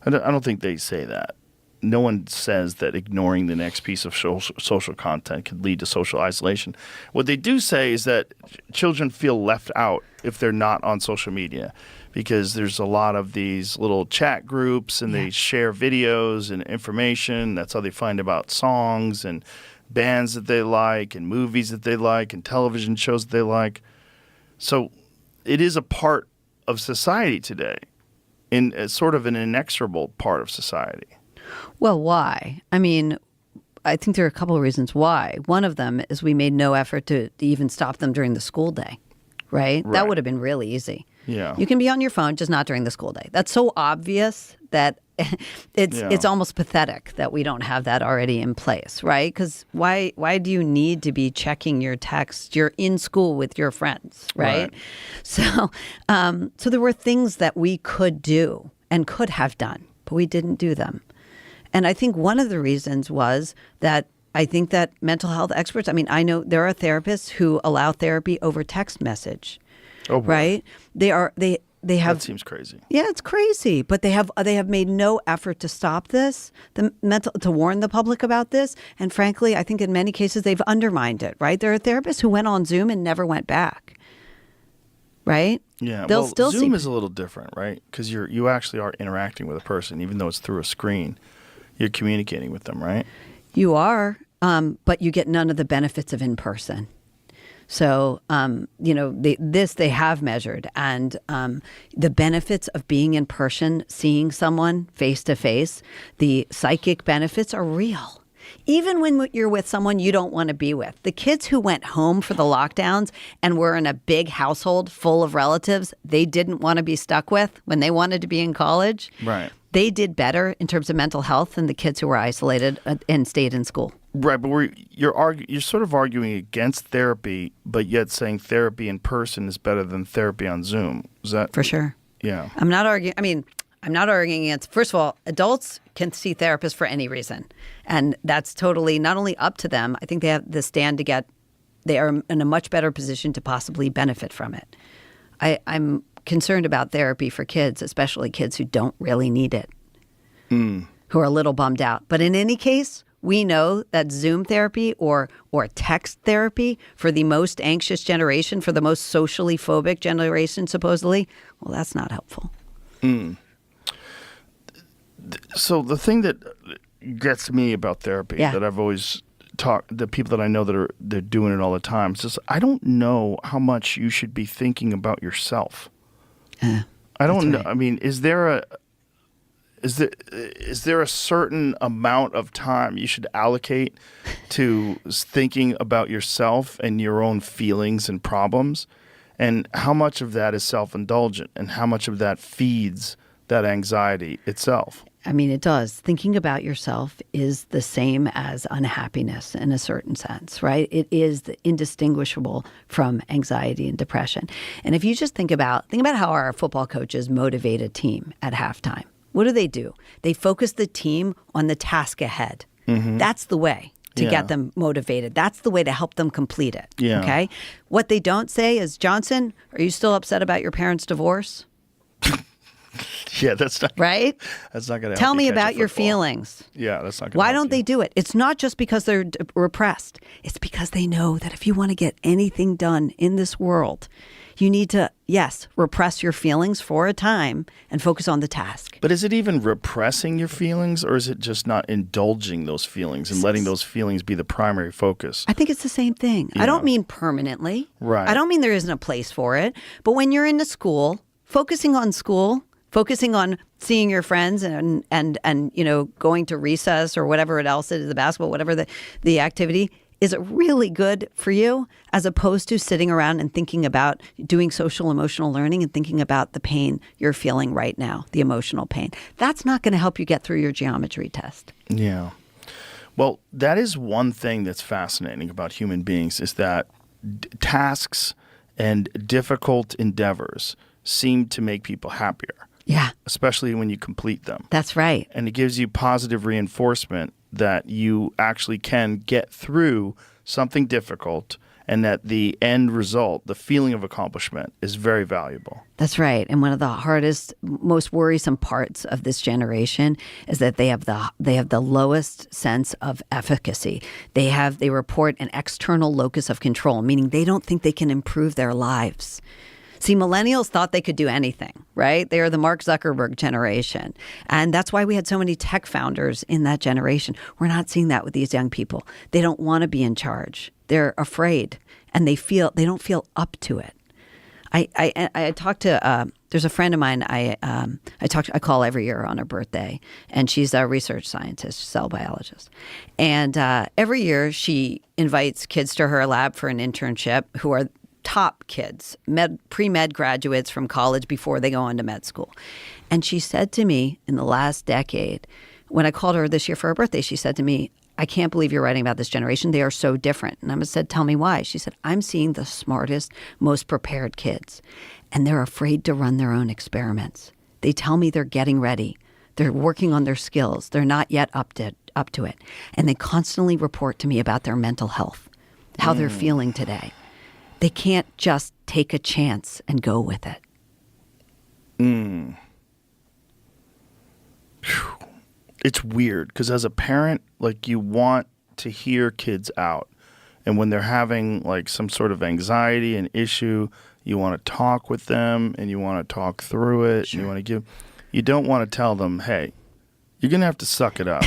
I don't think they say that. No one says that ignoring the next piece of social content could lead to social isolation. What they do say is that children feel left out if they're not on social media, because there's a lot of these little chat groups and they share videos and information. That's how they find about songs and bands that they like and movies that they like and television shows that they like. So it is a part of society today, in sort of an inexorable part of society. Well, why? I mean, I think there are a couple of reasons why. One of them is we made no effort to even stop them during the school day, right? That would have been really easy. Yeah. You can be on your phone, just not during the school day. That's so obvious that it's almost pathetic that we don't have that already in place, right? Because why do you need to be checking your text? You're in school with your friends, right? So so there were things that we could do and could have done, but we didn't do them. And I think one of the reasons was that I think that mental health experts, I mean, I know there are therapists who allow therapy over text message, right? They have. That seems crazy. Yeah, it's crazy, but they have made no effort to stop this, to warn the public about this, and frankly, I think in many cases they've undermined it. Right? There are therapists who went on Zoom and never went back. Right? Yeah. They'll well, still Zoom is a little different, right? Because you actually are interacting with a person, even though it's through a screen. You're communicating with them, right? You are, but you get none of the benefits of in person. So, they have measured, and the benefits of being in person, seeing someone face to face, the psychic benefits are real. Even when you're with someone you don't want to be with. The kids who went home for the lockdowns and were in a big household full of relatives they didn't want to be stuck with when they wanted to be in college, Right. They did better in terms of mental health than the kids who were isolated and stayed in school. Right, but you're sort of arguing against therapy, but yet saying therapy in person is better than therapy on Zoom. Is that For sure. Yeah. I'm not arguing. I mean, I'm not arguing against. First of all, adults can see therapists for any reason, and that's totally not only up to them. I think they have the stand to get. They are in a much better position to possibly benefit from it. I'm concerned about therapy for kids, especially kids who don't really need it, who are a little bummed out. But in any case, we know that Zoom therapy or text therapy for the most anxious generation, for the most socially phobic generation, supposedly, well, that's not helpful. So the thing that gets me about therapy that I've always talked, the people that I know they're doing it all the time, is just I don't know how much you should be thinking about yourself. I don't know. right. I mean, is there a certain amount of time you should allocate to thinking about yourself and your own feelings and problems? And how much of that is self-indulgent and how much of that feeds that anxiety itself? I mean, it does. Thinking about yourself is the same as unhappiness in a certain sense, right? It is indistinguishable from anxiety and depression. And if you just think about how our football coaches motivate a team at halftime. What do? They focus the team on the task ahead. That's the way to get them motivated. That's the way to help them complete it. Yeah. Okay? What they don't say is, Johnson, are you still upset about your parents' divorce? Yeah, that's not right. That's not going to tell help me you catch about a your football. feelings. Yeah, that's not going to Why don't they do it? It's not just because they're repressed. It's because they know that if you want to get anything done in this world, you need to, yes, repress your feelings for a time and focus on the task. But is it even repressing your feelings, or is it just not indulging those feelings and letting those feelings be the primary focus? I think it's the same thing. Yeah. I don't mean permanently. Right. I don't mean there isn't a place for it. But when you're in a school, focusing on seeing your friends and going to recess or whatever else it is, the basketball, whatever the activity, is it really good for you, as opposed to sitting around and thinking about doing social emotional learning and thinking about the pain you're feeling right now, the emotional pain? That's not going to help you get through your geometry test. Yeah. Well, that is one thing that's fascinating about human beings, is that tasks and difficult endeavors seem to make people happier. Yeah. Especially when you complete them. That's right. And it gives you positive reinforcement that you actually can get through something difficult, and that the end result, the feeling of accomplishment, is very valuable. That's right. And one of the hardest, most worrisome parts of this generation is that they have the lowest sense of efficacy. They report an external locus of control, meaning they don't think they can improve their lives. See, millennials thought they could do anything, right? They are the Mark Zuckerberg generation. And that's why we had so many tech founders in that generation. We're not seeing that with these young people. They don't want to be in charge. They're afraid, and they don't feel up to it. I talked to there's a friend of mine I call every year on her birthday, and she's a research scientist, cell biologist. And every year she invites kids to her lab for an internship who are top kids, pre-med graduates from college before they go on to med school. And she said to me in the last decade, when I called her this year for her birthday, she said to me, I can't believe you're writing about this generation. They are so different. And I said, tell me why. She said, I'm seeing the smartest, most prepared kids, and they're afraid to run their own experiments. They tell me they're getting ready. They're working on their skills. They're not yet up to it. And they constantly report to me about their mental health, how they're feeling today. They can't just take a chance and go with it. It's weird because as a parent, like, you want to hear kids out. And when they're having like some sort of anxiety and issue, you want to talk with them and you want to talk through it. Sure. And you don't want to tell them, hey, you're going to have to suck it up.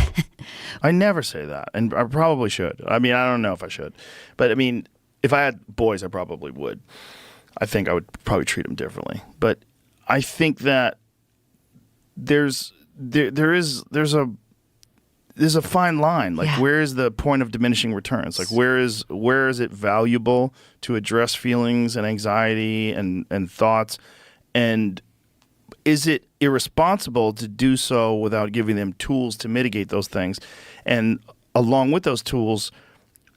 I never say that. And I probably should. I mean, I don't know if I should. But I mean, if I had boys, I probably would. I think I would probably treat them differently. But I think that there's a fine line. Like, where is the point of diminishing returns? Like, where is it valuable to address feelings and anxiety and thoughts? And is it irresponsible to do so without giving them tools to mitigate those things? And along with those tools,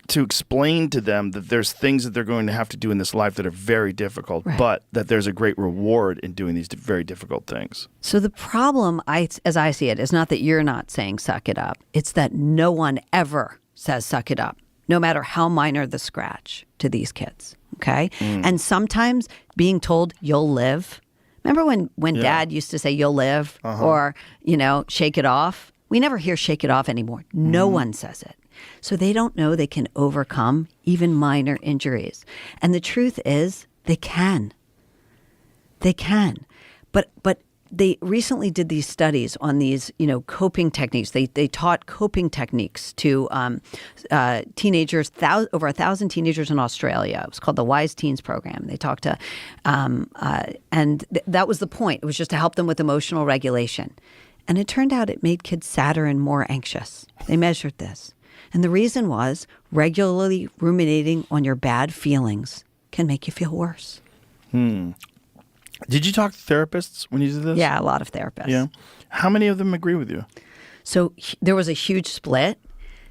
to explain to them that there's things that they're going to have to do in this life that are very difficult, but that there's a great reward in doing these very difficult things. So the problem, as I see it, is not that you're not saying suck it up. It's that no one ever says suck it up, no matter how minor the scratch to these kids, okay? And sometimes being told you'll live. Remember when Dad used to say you'll live or, shake it off? We never hear shake it off anymore. No one says it. So they don't know they can overcome even minor injuries. And the truth is they can. They can. But they recently did these studies on these, coping techniques. They taught coping techniques to teenagers, over 1,000 teenagers in Australia. It was called the Wise Teens Program. They talked to, that was the point. It was just to help them with emotional regulation. And it turned out it made kids sadder and more anxious. They measured this. And the reason was regularly ruminating on your bad feelings can make you feel worse. Did you talk to therapists when you did this? Yeah, a lot of therapists. Yeah. How many of them agree with you? So there was a huge split.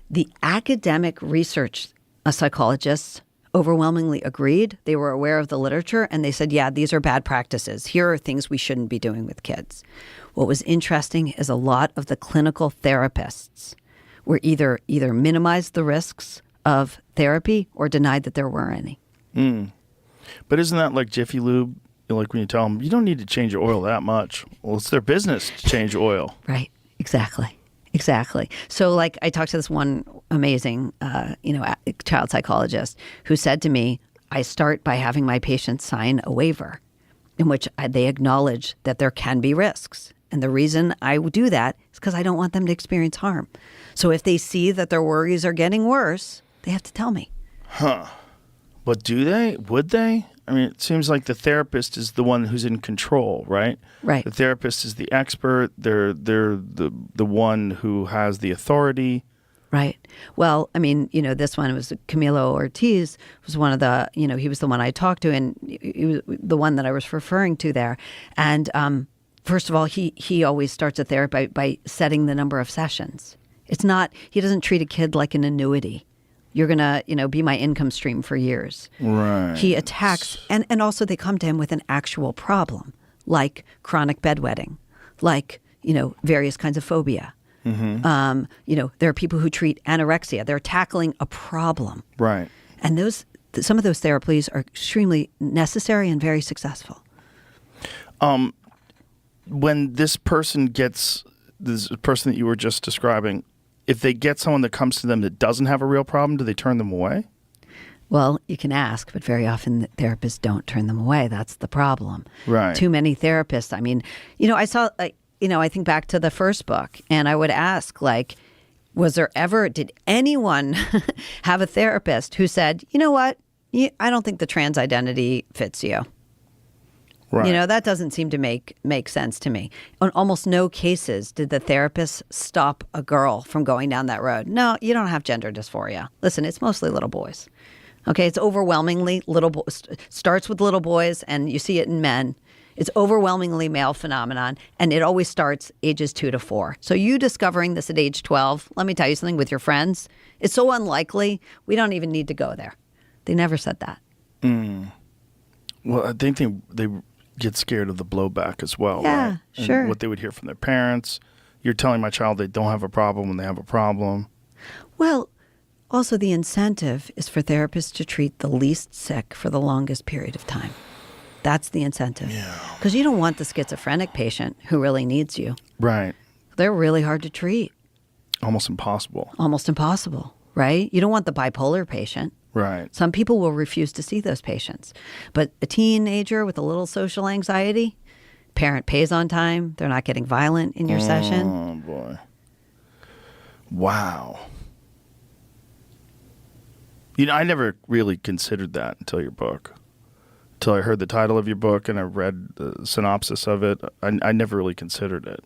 The academic research psychologists overwhelmingly agreed. They were aware of the literature and they said, yeah, these are bad practices. Here are things we shouldn't be doing with kids. What was interesting is a lot of the clinical therapists were either minimized the risks of therapy or denied that there were any. But isn't that like Jiffy Lube? Like when you tell them, you don't need to change your oil that much. Well, it's their business to change oil. Right. Exactly. So like I talked to this one amazing, child psychologist who said to me, I start by having my patients sign a waiver in which they acknowledge that there can be risks. And the reason I do that is because I don't want them to experience harm. So if they see that their worries are getting worse, they have to tell me. But do they? Would they? I mean, it seems like the therapist is the one who's in control, right? Right. The therapist is the expert. They're the one who has the authority. Right. Well, I mean, this one was Camilo Ortiz was one of the, he was the one I talked to and he was the one that I was referring to there. And first of all, he always starts a therapy by setting the number of sessions. It's not, he doesn't treat a kid like an annuity. You're going to, be my income stream for years. Right. He attacks, and also they come to him with an actual problem, like chronic bedwetting, like, various kinds of phobia. There are people who treat anorexia. They're tackling a problem. Right. And some of those therapies are extremely necessary and very successful. When this person that you were just describing, if they get someone that comes to them that doesn't have a real problem, do they turn them away? Well, you can ask, but very often the therapists don't turn them away. That's the problem. Right. Too many therapists. I mean, I saw, I think back to the first book, and I would ask, did anyone have a therapist who said, you know what, I don't think the trans identity fits you? Right. That doesn't seem to make sense to me. On almost no cases did the therapist stop a girl from going down that road. No, you don't have gender dysphoria. Listen, it's mostly little boys. Okay, it's overwhelmingly starts with little boys, and you see it in men. It's overwhelmingly male phenomenon, and it always starts ages 2 to 4. So you discovering this at age 12, let me tell you something, with your friends, it's so unlikely, we don't even need to go there. They never said that. Well, I think they get scared of the blowback as well, Yeah, right? And sure. what they would hear from their parents. You're telling my child they don't have a problem when they have a problem. Well, also the incentive is for therapists to treat the least sick for the longest period of time. That's the incentive. Yeah. Because you don't want the schizophrenic patient who really needs you. Right. They're really hard to treat. Almost impossible. Almost impossible, right? You don't want the bipolar patient. Right. Some people will refuse to see those patients. But a teenager with a little social anxiety, parent pays on time, they're not getting violent in your session. Oh, boy. Wow. I never really considered that until your book. Until I heard the title of your book and I read the synopsis of it. I never really considered it.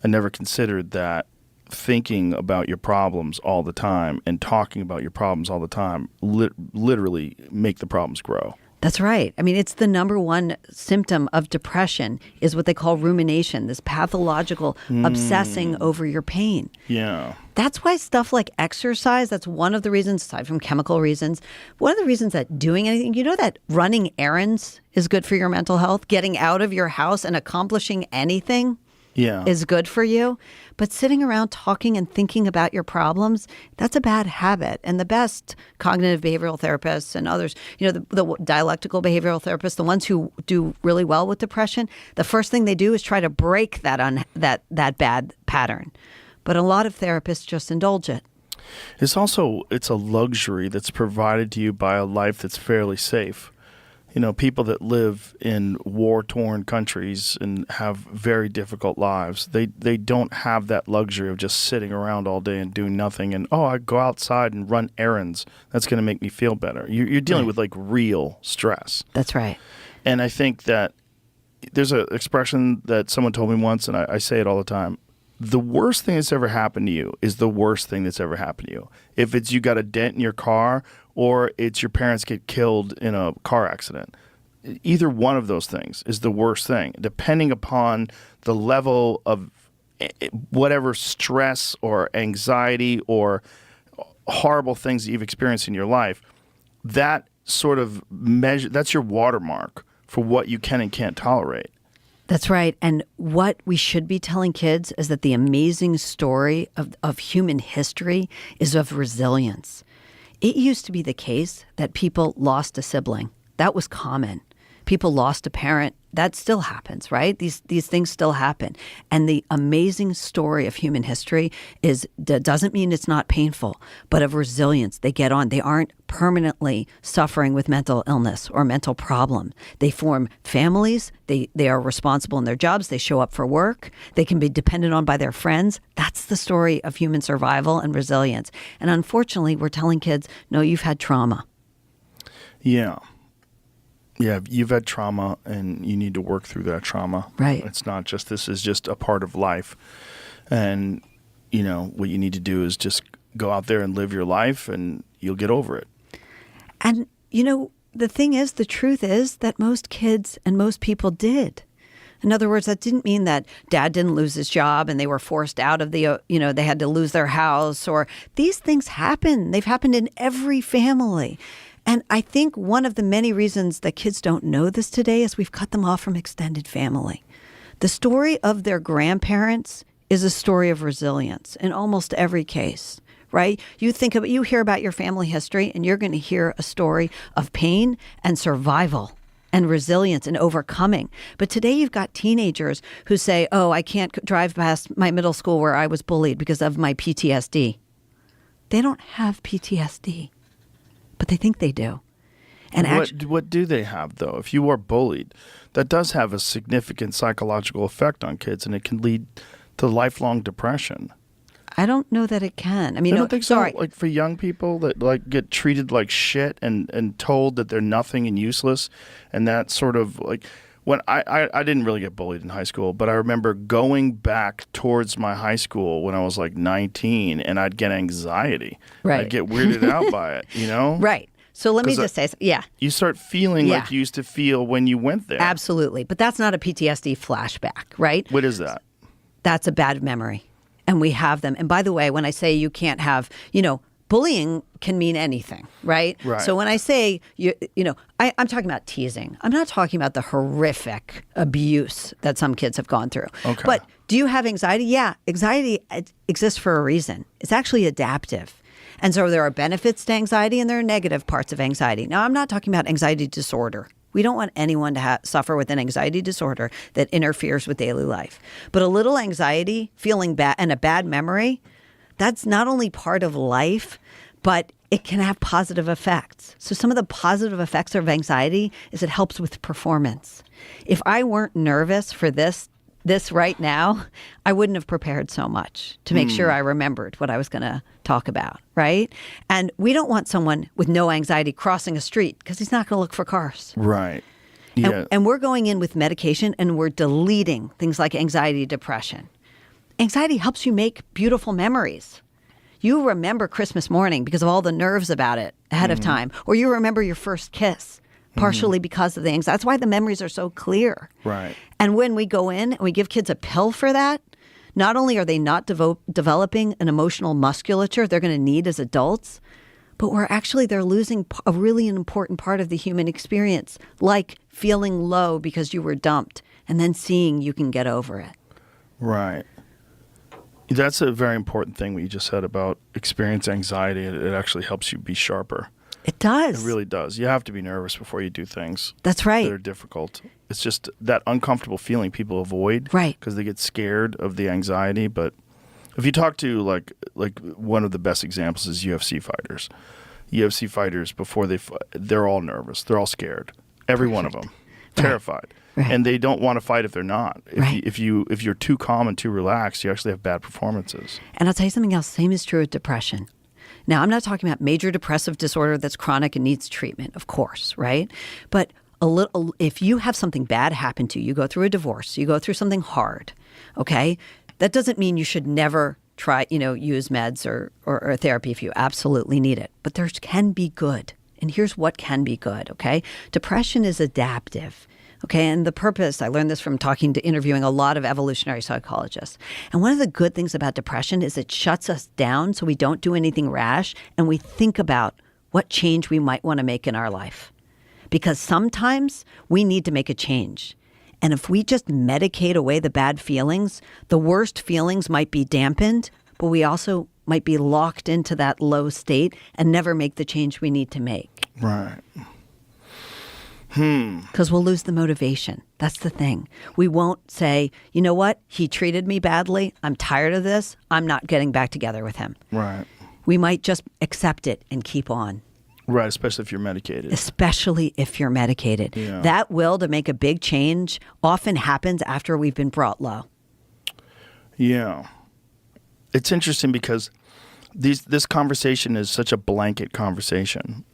I never considered that thinking about your problems all the time and talking about your problems all the time literally make the problems grow. That's right. I mean, it's the number one symptom of depression is what they call rumination, this pathological obsessing over your pain. Yeah. That's why stuff like exercise, that's one of the reasons, aside from chemical reasons, one of the reasons that doing anything, that running errands is good for your mental health, getting out of your house and accomplishing anything is good for you. But sitting around talking and thinking about your problems, that's a bad habit. And the best cognitive behavioral therapists and others, the dialectical behavioral therapists, the ones who do really well with depression, the first thing they do is try to break that bad pattern. But a lot of therapists just indulge it. It's a luxury that's provided to you by a life that's fairly safe. People that live in war-torn countries and have very difficult lives, they don't have that luxury of just sitting around all day and doing nothing and, I go outside and run errands. That's going to make me feel better. You're dealing with like real stress. That's right. And I think that there's an expression that someone told me once, and I say it all the time. The worst thing that's ever happened to you is the worst thing that's ever happened to you. If it's you got a dent in your car or it's your parents get killed in a car accident, either one of those things is the worst thing, depending upon the level of whatever stress or anxiety or horrible things that you've experienced in your life. That sort of measure, that's your watermark for what you can and can't tolerate. That's right. And what we should be telling kids is that the amazing story of human history is of resilience. It used to be the case that people lost a sibling. That was common. People lost a parent. That still happens, right? These things still happen. And the amazing story of human history doesn't mean it's not painful, but of resilience. They get on. They aren't permanently suffering with mental illness or mental problem. They form families. They are responsible in their jobs. They show up for work. They can be depended on by their friends. That's the story of human survival and resilience. And unfortunately, we're telling kids, no, you've had trauma. Yeah. Yeah, you've had trauma and you need to work through that trauma. Right. It's not just, this is just a part of life. And, what you need to do is just go out there and live your life and you'll get over it. And, the thing is, the truth is that most kids and most people did. In other words, that didn't mean that dad didn't lose his job and they were forced out of they had to lose their house, or these things happen. They've happened in every family. And I think one of the many reasons that kids don't know this today is we've cut them off from extended family. The story of their grandparents is a story of resilience in almost every case, right? You hear about your family history and you're going to hear a story of pain and survival and resilience and overcoming. But today you've got teenagers who say, I can't drive past my middle school where I was bullied because of my PTSD. They don't have PTSD. But they think they do. And what do they have, though? If you are bullied, that does have a significant psychological effect on kids, and it can lead to lifelong depression. I don't know that it can. I mean, I don't think so. Sorry. Like for young people that get treated like shit and told that they're nothing and useless, and that sort of like when I didn't really get bullied in high school, but I remember going back towards my high school when I was like 19, and I'd get anxiety. Right. I'd get weirded out by it, Right. So let me 'Cause just say, yeah, You start feeling Yeah. like you used to feel when you went there. absolutely. But that's not a PTSD flashback, right? What is that? That's a bad memory. And we have them. And by the way, when I say you can't have, bullying can mean anything, right? Right. So when I say, I'm talking about teasing. I'm not talking about the horrific abuse that some kids have gone through. Okay. But do you have anxiety? Yeah. Anxiety exists for a reason. It's actually adaptive. And so there are benefits to anxiety and there are negative parts of anxiety. Now, I'm not talking about anxiety disorder. We don't want anyone to suffer with an anxiety disorder that interferes with daily life. But a little anxiety, feeling bad, and a bad memory, that's not only part of life, but it can have positive effects. So some of the positive effects of anxiety is it helps with performance. If I weren't nervous for this right now, I wouldn't have prepared so much to make sure I remembered what I was going to talk about, right? And we don't want someone with no anxiety crossing a street because he's not going to look for cars. Right. Yeah. And we're going in with medication and we're deleting things like anxiety, depression. Anxiety helps you make beautiful memories. You remember Christmas morning because of all the nerves about it ahead of time, or you remember your first kiss partially because of the anxiety. That's why the memories are so clear. Right. And when we go in and we give kids a pill for that, not only are they not developing an emotional musculature they're going to need as adults, but they're losing a really important part of the human experience, like feeling low because you were dumped and then seeing you can get over it. Right. That's a very important thing what you just said about experience anxiety. It actually helps you be sharper. It does. It really does. You have to be nervous before you do things. That's right. That are difficult. It's just that uncomfortable feeling people avoid. Right. Because they get scared of the anxiety. But if you talk to like one of the best examples is UFC fighters. UFC fighters before they're all nervous. They're all scared. Every one of them. Terrified. Right. And they don't want to fight if they're not. Right. If you're too calm and too relaxed, you actually have bad performances. And I'll tell you something else. Same is true with depression. Now, I'm not talking about major depressive disorder that's chronic and needs treatment, of course, right? But if you have something bad happen to you, you go through a divorce, you go through something hard, okay? That doesn't mean you should never try, use meds or therapy if you absolutely need it. But there can be good. And here's what can be good, okay? Depression is adaptive. Okay, and the purpose, I learned this from interviewing a lot of evolutionary psychologists. And one of the good things about depression is it shuts us down so we don't do anything rash and we think about what change we might want to make in our life. Because sometimes we need to make a change. And if we just medicate away the bad feelings, the worst feelings might be dampened, but we also might be locked into that low state and never make the change we need to make. Right. Because we'll lose the motivation. That's the thing. We won't say, you know what? He treated me badly. I'm tired of this. I'm not getting back together with him. Right. We might just accept it and keep on. Right, especially if you're medicated. Especially if you're medicated. Yeah. That will to make a big change often happens after we've been brought low. Yeah. It's interesting because this conversation is such a blanket conversation.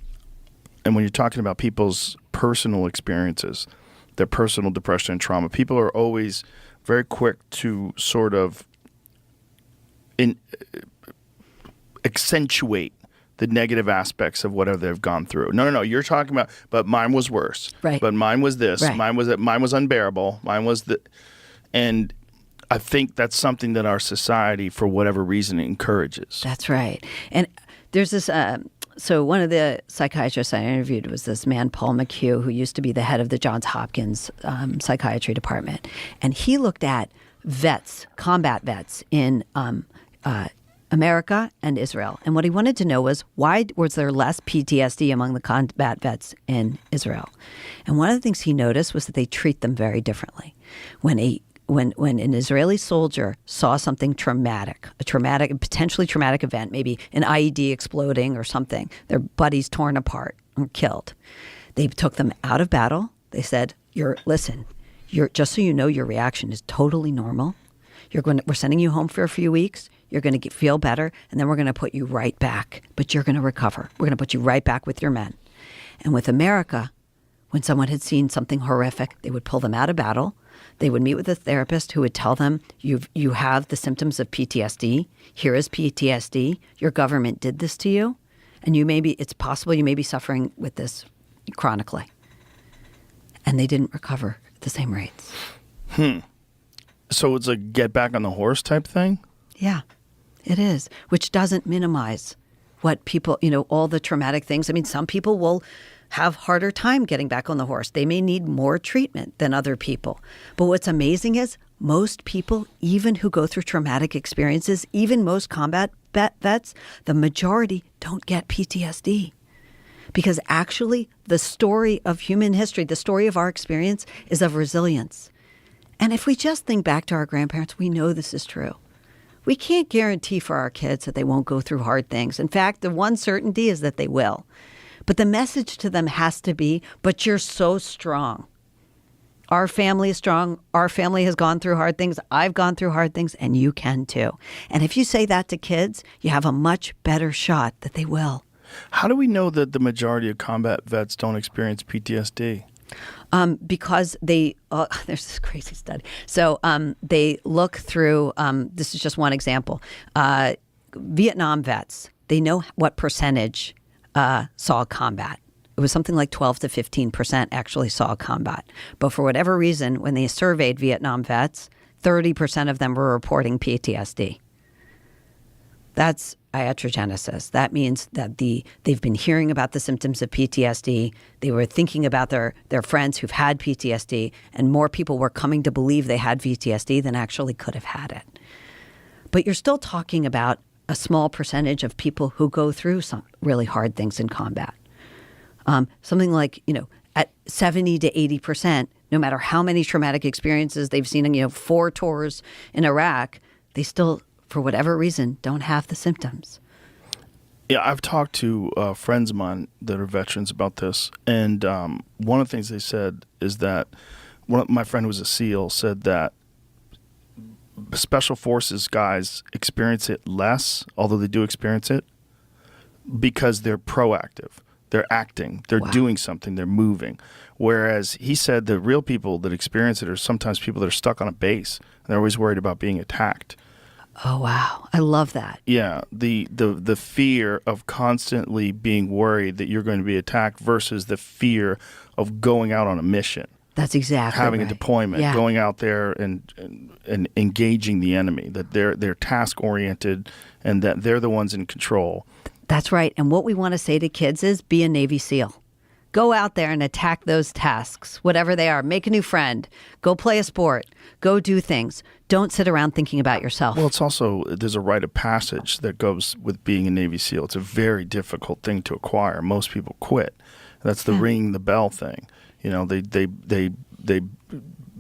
And when you're talking about people's personal experiences, their personal depression and trauma, people are always very quick to sort of accentuate the negative aspects of whatever they've gone through. No. You're talking about, but mine was worse. Right. But mine was this. Right. Mine was unbearable. Mine was the, and I think that's something that our society, for whatever reason, encourages. That's right. And there's this, so one of the psychiatrists I interviewed was this man, Paul McHugh, who used to be the head of the Johns Hopkins psychiatry department. And he looked at vets, combat vets in America and Israel. And what he wanted to know was, why was there less PTSD among the combat vets in Israel? And one of the things he noticed was that they treat them very differently. When an Israeli soldier saw something traumatic, a potentially traumatic event, maybe an IED exploding or something, their buddies torn apart or killed, they took them out of battle. They said, just so you know, your reaction is totally normal. We're sending you home for a few weeks. You're going to feel better, and then we're going to put you right back. But you're going to recover. We're going to put you right back with your men. And with America, when someone had seen something horrific, they would pull them out of battle. They would meet with a therapist who would tell them, you have the symptoms of PTSD. Here is PTSD. Your government did this to you. And it's possible you may be suffering with this chronically. And they didn't recover at the same rates. So it's a get back on the horse type thing? Yeah, it is, which doesn't minimize what people, all the traumatic things. I mean, some people will have harder time getting back on the horse. They may need more treatment than other people. But what's amazing is most people, even who go through traumatic experiences, even most combat vets, the majority don't get PTSD. Because actually, the story of human history, the story of our experience is of resilience. And if we just think back to our grandparents, we know this is true. We can't guarantee for our kids that they won't go through hard things. In fact, the one certainty is that they will. But the message to them has to be, but you're so strong. Our family is strong. Our family has gone through hard things. I've gone through hard things, and you can too. And if you say that to kids, you have a much better shot that they will. How do we know that the majority of combat vets don't experience PTSD? Because there's this crazy study. So they look through, this is just one example, Vietnam vets, they know what percentage saw combat. It was something like 12 to 15% actually saw combat. But for whatever reason, when they surveyed Vietnam vets, 30% of them were reporting PTSD. That's iatrogenesis. That means that they've been hearing about the symptoms of PTSD. They were thinking about their friends who've had PTSD, and more people were coming to believe they had PTSD than actually could have had it. But you're still talking about a small percentage of people who go through some really hard things in combat. Something like, at 70 to 80%, no matter how many traumatic experiences they've seen, 4 tours in Iraq, they still, for whatever reason, don't have the symptoms. Yeah, I've talked to friends of mine that are veterans about this, and one of the things they said is that my friend who was a SEAL said that Special Forces guys experience it less, although they do experience it, because they're proactive. They're acting. They're doing something. They're moving. Whereas he said the real people that experience it are sometimes people that are stuck on a base, and they're always worried about being attacked. Oh, wow. I love that. Yeah, the fear of constantly being worried that you're going to be attacked versus the fear of going out on a mission. That's exactly having right. a deployment, Yeah. going out there and engaging the enemy, that they're task-oriented and that they're the ones in control. That's right. And what we want to say to kids is be a Navy SEAL. Go out there and attack those tasks, whatever they are. Make a new friend. Go play a sport. Go do things. Don't sit around thinking about yourself. Well, it's also, there's a rite of passage that goes with being a Navy SEAL. It's a very difficult thing to acquire. Most people quit. That's the ringing the bell thing. They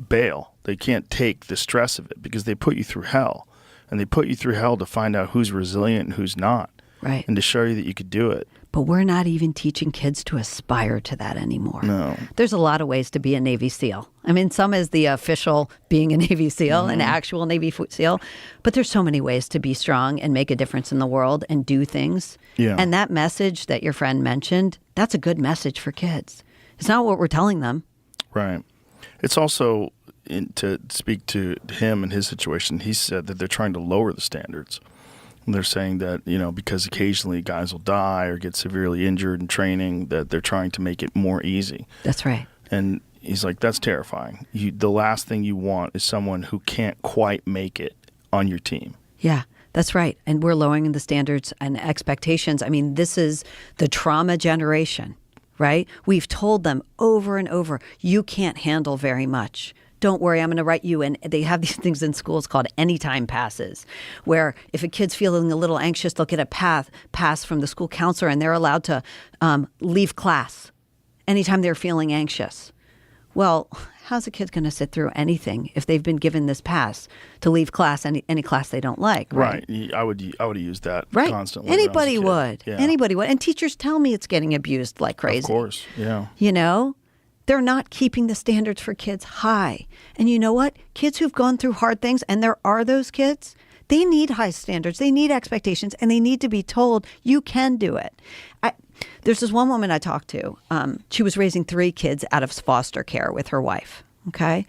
bail. They can't take the stress of it because they put you through hell. And they put you through hell to find out who's resilient and who's not. Right. And to show you that you could do it. But we're not even teaching kids to aspire to that anymore. No. There's a lot of ways to be a Navy SEAL. I mean, some is the official being a Navy SEAL, an actual Navy SEAL. But there's so many ways to be strong and make a difference in the world and do things. Yeah. And that message that your friend mentioned, that's a good message for kids. It's not what we're telling them. Right. It's also, to speak to him and his situation, he said that they're trying to lower the standards. They're saying that, because occasionally guys will die or get severely injured in training, that they're trying to make it more easy. That's right. And he's like, that's terrifying. The last thing you want is someone who can't quite make it on your team. Yeah, that's right. And we're lowering the standards and expectations. I mean, this is the trauma generation, right? We've told them over and over, you can't handle very much. Don't worry, I'm going to write you. And they have these things in schools called anytime passes, where if a kid's feeling a little anxious, they'll get a pass from the school counselor, and they're allowed to leave class anytime they're feeling anxious. Well, how's a kid going to sit through anything if they've been given this pass to leave class, any class they don't like? Right. I would use that Right. constantly. Anybody would. Yeah. Anybody would. And teachers tell me it's getting abused like crazy. Of course, yeah. They're not keeping the standards for kids high. And you know what? Kids who've gone through hard things, and there are those kids, they need high standards. They need expectations, and they need to be told, you can do it. There's this one woman I talked to. She was raising 3 kids out of foster care with her wife, okay?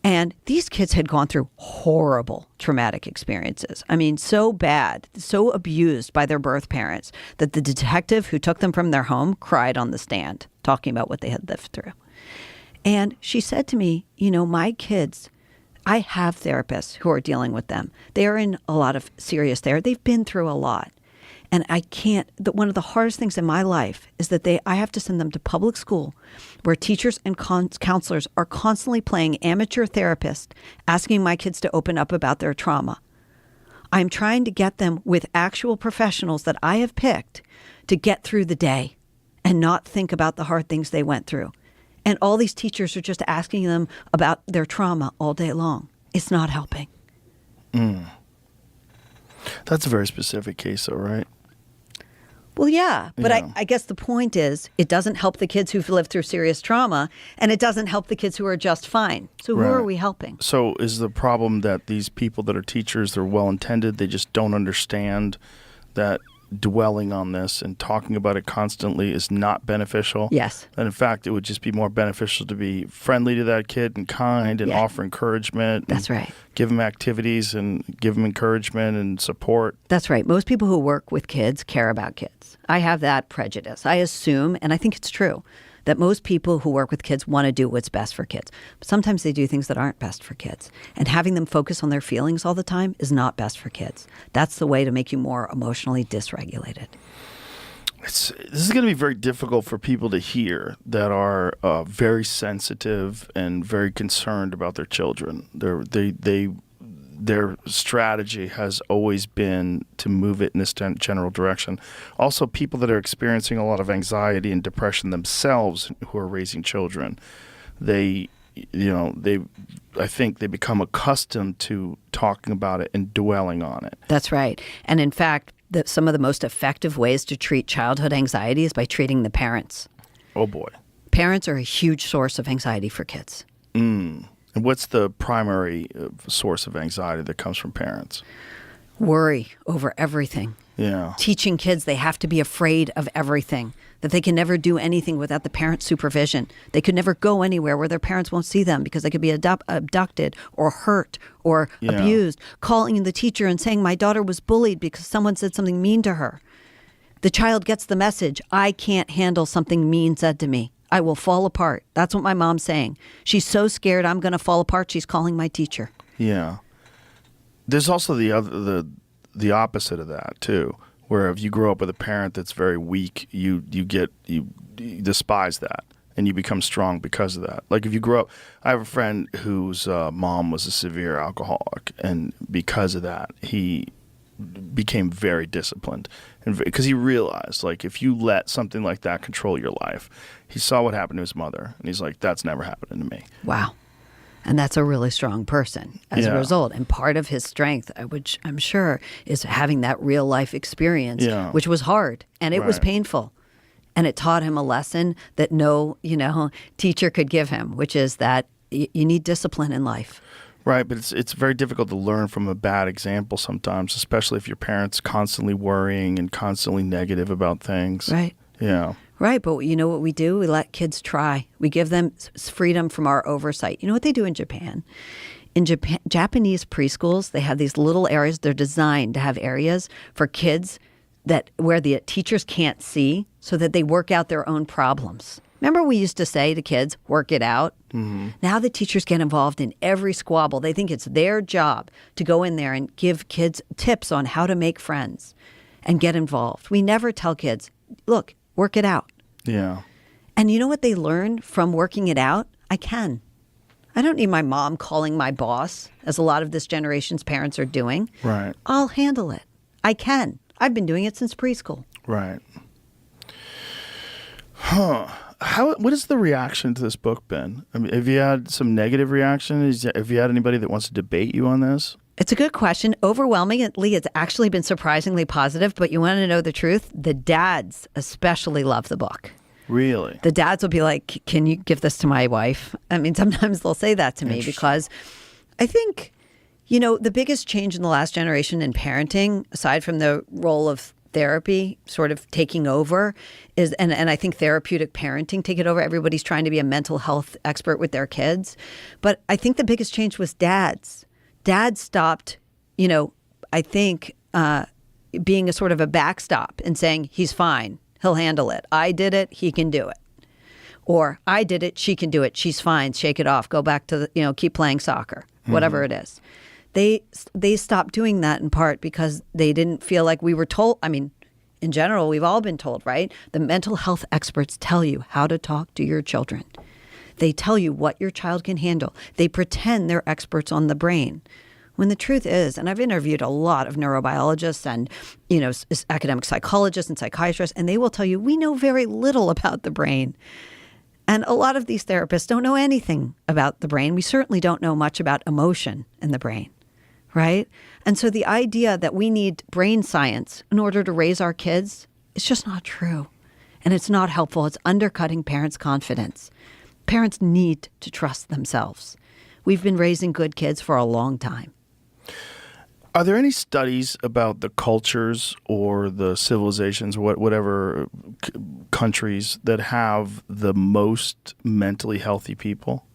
And these kids had gone through horrible traumatic experiences. I mean, so bad, so abused by their birth parents that the detective who took them from their home cried on the stand, talking about what they had lived through. And she said to me, my kids, I have therapists who are dealing with them. They are in a lot of serious therapy. They've been through a lot. And I can't, one of the hardest things in my life is that I have to send them to public school where teachers and counselors are constantly playing amateur therapist, asking my kids to open up about their trauma. I'm trying to get them with actual professionals that I have picked to get through the day and not think about the hard things they went through. And all these teachers are just asking them about their trauma all day long. It's not helping. That's a very specific case, though, right? Well, yeah, but Yeah. I guess the point is it doesn't help the kids who've lived through serious trauma, and it doesn't help the kids who are just fine. So who Right. are we helping? So is the problem that these people that are teachers, they're well-intended, they just don't understand that dwelling on this and talking about it constantly is not beneficial? Yes. And in fact, it would just be more beneficial to be friendly to that kid and kind and Yeah. offer encouragement. That's and right. Give them activities and give them encouragement and support. That's right. Most people who work with kids care about kids. I have that prejudice. I assume, and I think it's true, that most people who work with kids want to do what's best for kids. But sometimes they do things that aren't best for kids. And having them focus on their feelings all the time is not best for kids. That's the way to make you more emotionally dysregulated. This is going to be very difficult for people to hear that are very sensitive and very concerned about their children. Their strategy has always been to move it in this general direction. Also, people that are experiencing a lot of anxiety and depression themselves who are raising children, I think they become accustomed to talking about it and dwelling on it. That's right. And in fact, some of the most effective ways to treat childhood anxiety is by treating the parents. Oh, boy. Parents are a huge source of anxiety for kids. And what's the primary source of anxiety that comes from parents? Worry over everything. Yeah. Teaching kids they have to be afraid of everything, that they can never do anything without the parents' supervision. They could never go anywhere where their parents won't see them because they could be abducted or hurt or abused. Calling the teacher and saying, my daughter was bullied because someone said something mean to her. The child gets the message, I can't handle something mean said to me. I will fall apart. That's what my mom's saying. She's so scared I'm going to fall apart. She's calling my teacher. Yeah. There's also the opposite of that too, where if you grow up with a parent that's very weak, you despise that and you become strong because of that. Like if you grow up, I have a friend whose mom was a severe alcoholic, and because of that, he became very disciplined, and because he realized, like, if you let something like that control your life, he saw what happened to his mother, and he's like, that's never happening to me. Wow. And that's a really strong person as a result. And part of his strength, which I'm sure, is having that real life experience, which was hard and it was painful. And it taught him a lesson that no, teacher could give him, which is that you need discipline in life. Right, but it's very difficult to learn from a bad example sometimes, especially if your parents constantly worrying and constantly negative about things. Right. Yeah. Right, but you know what we do? We let kids try. We give them freedom from our oversight. You know what they do in Japan? In Japan, Japanese preschools, they have these little areas. They're designed to have areas for kids where the teachers can't see, so that they work out their own problems. Remember we used to say to kids, work it out? Mm-hmm. Now the teachers get involved in every squabble. They think it's their job to go in there and give kids tips on how to make friends and get involved. We never tell kids, look, work it out. Yeah. And you know what they learn from working it out? I can. I don't need my mom calling my boss, as a lot of this generation's parents are doing. Right. I'll handle it. I can. I've been doing it since preschool. Right. Huh. What has the reaction to this book been? I mean, have you had some negative reaction? Have you had anybody that wants to debate you on this? It's a good question. Overwhelmingly, it's actually been surprisingly positive, but you want to know the truth? The dads especially love the book. Really? The dads will be like, can you give this to my wife? I mean, sometimes they'll say that to me because I think, the biggest change in the last generation in parenting, aside from the role of therapy sort of taking over and I think therapeutic parenting taking over. Everybody's trying to be a mental health expert with their kids. But I think the biggest change was dads. Dads stopped, I think, being a sort of a backstop and saying, he's fine, he'll handle it. I did it, he can do it. Or I did it, she can do it, she's fine, shake it off, go back to keep playing soccer, whatever it is. They stopped doing that in part because they didn't feel like we were told. I mean, in general, we've all been told, right? The mental health experts tell you how to talk to your children. They tell you what your child can handle. They pretend they're experts on the brain. When the truth is, and I've interviewed a lot of neurobiologists and, academic psychologists and psychiatrists, and they will tell you, we know very little about the brain. And a lot of these therapists don't know anything about the brain. We certainly don't know much about emotion in the brain. Right? And so the idea that we need brain science in order to raise our kids is just not true. And it's not helpful. It's undercutting parents' confidence. Parents need to trust themselves. We've been raising good kids for a long time. Are there any studies about the cultures or the civilizations, whatever countries that have the most mentally healthy people?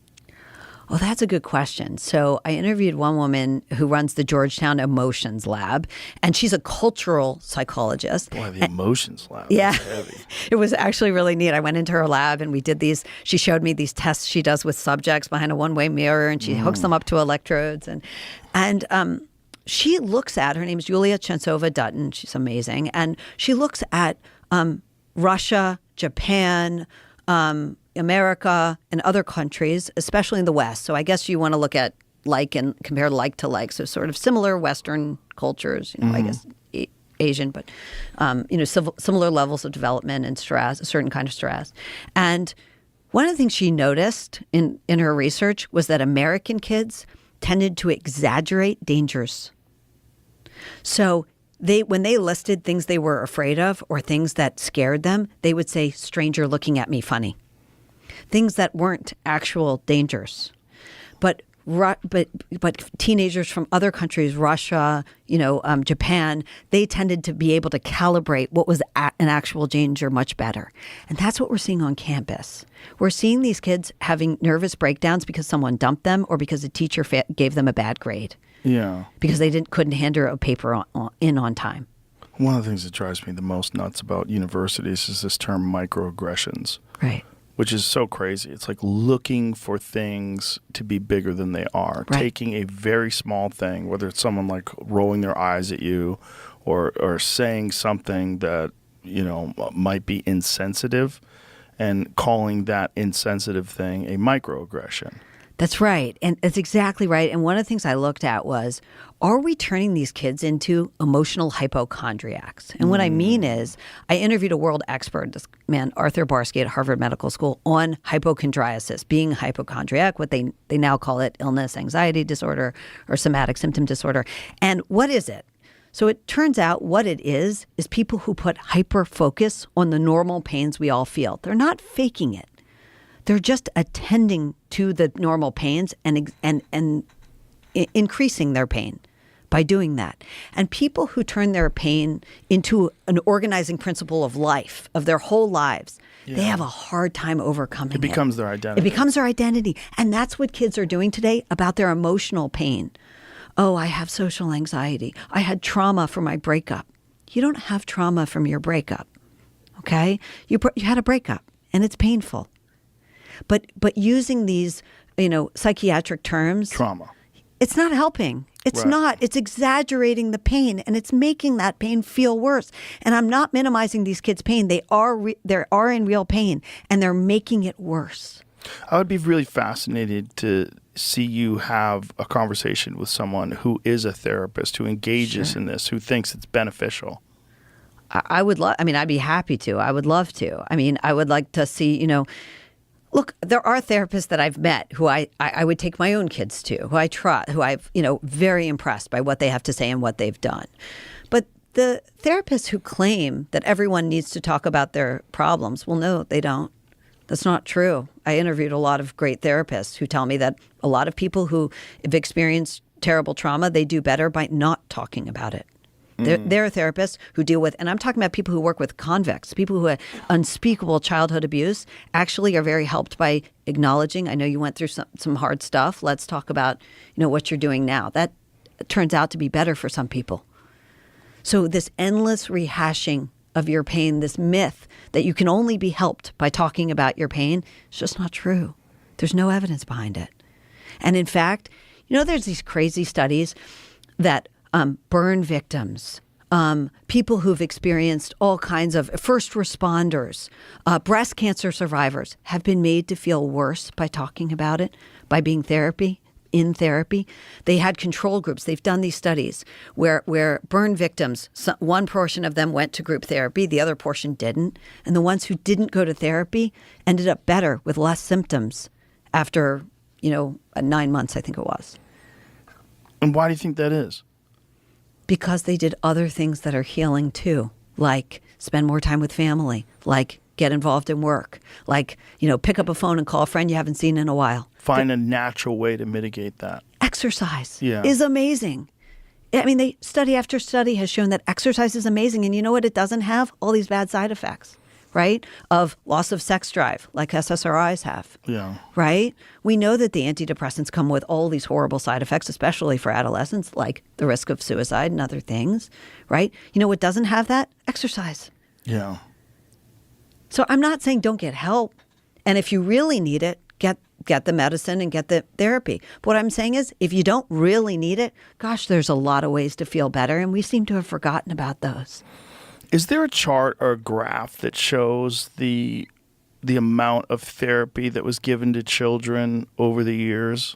Well, that's a good question. So I interviewed one woman who runs the Georgetown Emotions Lab, and she's a cultural psychologist. Boy, the Emotions Lab. Yeah, That's heavy. It was actually really neat. I went into her lab and we did these. She showed me these tests she does with subjects behind a one-way mirror, and she hooks them up to electrodes. And she looks at, her name is Julia Chensova-Dutton. She's amazing. And she looks at Russia, Japan, America, and other countries, especially in the West. So I guess you want to look at like and compare like to like. So sort of similar Western cultures, I guess Asian, but, similar levels of development and stress, a certain kind of stress. And one of the things she noticed in her research was that American kids tended to exaggerate dangers. So when they listed things they were afraid of or things that scared them, they would say, stranger looking at me funny. Things that weren't actual dangers. But teenagers from other countries, Russia, Japan, they tended to be able to calibrate what was an actual danger much better. And that's what we're seeing on campus. We're seeing these kids having nervous breakdowns because someone dumped them or because a teacher gave them a bad grade. Yeah. Because they couldn't hand her a paper on time. One of the things that drives me the most nuts about universities is this term microaggressions. Right. Which is so crazy. It's like looking for things to be bigger than they are. Right. Taking a very small thing, whether it's someone like rolling their eyes at you or saying something that, might be insensitive, and calling that insensitive thing a microaggression. That's right. And that's exactly right. And one of the things I looked at was, are we turning these kids into emotional hypochondriacs? And what I mean is, I interviewed a world expert, this man, Arthur Barsky at Harvard Medical School, on hypochondriasis, being hypochondriac, what they now call it illness, anxiety disorder, or somatic symptom disorder. And what is it? So it turns out what it is people who put hyper focus on the normal pains we all feel. They're not faking it. They're just attending to the normal pains and increasing their pain by doing that. And people who turn their pain into an organizing principle of life, of their whole lives, they have a hard time overcoming it. It becomes their identity. It becomes their identity. And that's what kids are doing today about their emotional pain. Oh, I have social anxiety. I had trauma from my breakup. You don't have trauma from your breakup, okay? You had a breakup, and it's painful. But using these, psychiatric terms, Trauma. it's not helping. It's Right. not. It's exaggerating the pain, and it's making that pain feel worse. And I'm not minimizing these kids' pain. They are in real pain, and they're making it worse. I would be really fascinated to see you have a conversation with someone who is a therapist, who engages in this, who thinks it's beneficial. I would love. I'd be happy to. I would love to. I would like to see. Look, there are therapists that I've met who I would take my own kids to, who I trust, who I've, very impressed by what they have to say and what they've done. But the therapists who claim that everyone needs to talk about their problems, well, no, they don't. That's not true. I interviewed a lot of great therapists who tell me that a lot of people who have experienced terrible trauma, they do better by not talking about it. They're therapists who deal with, and I'm talking about people who work with convicts, people who have unspeakable childhood abuse, actually are very helped by acknowledging, I know you went through some hard stuff. Let's talk about, what you're doing now. That turns out to be better for some people. So this endless rehashing of your pain, this myth that you can only be helped by talking about your pain, is just not true. There's no evidence behind it. And in fact, there's these crazy studies that burn victims, people who've experienced all kinds of first responders, breast cancer survivors have been made to feel worse by talking about it, by being in therapy. They had control groups. They've done these studies where burn victims, one portion of them went to group therapy, the other portion didn't. And the ones who didn't go to therapy ended up better with less symptoms after, 9 months, I think it was. And why do you think that is? Because they did other things that are healing too, like spend more time with family, like get involved in work, like, pick up a phone and call a friend you haven't seen in a while. Find a natural way to mitigate that. Exercise is amazing. I mean, study after study has shown that exercise is amazing. And you know what it doesn't have? All these bad side effects, right? Of loss of sex drive, like SSRIs have. Yeah. Right? We know that the antidepressants come with all these horrible side effects, especially for adolescents, like the risk of suicide and other things, right? You know what doesn't have that? Exercise. Yeah. So I'm not saying don't get help. And if you really need it, get the medicine and get the therapy. But what I'm saying is, if you don't really need it, gosh, there's a lot of ways to feel better. And we seem to have forgotten about those. Is there a chart or a graph that shows the amount of therapy that was given to children over the years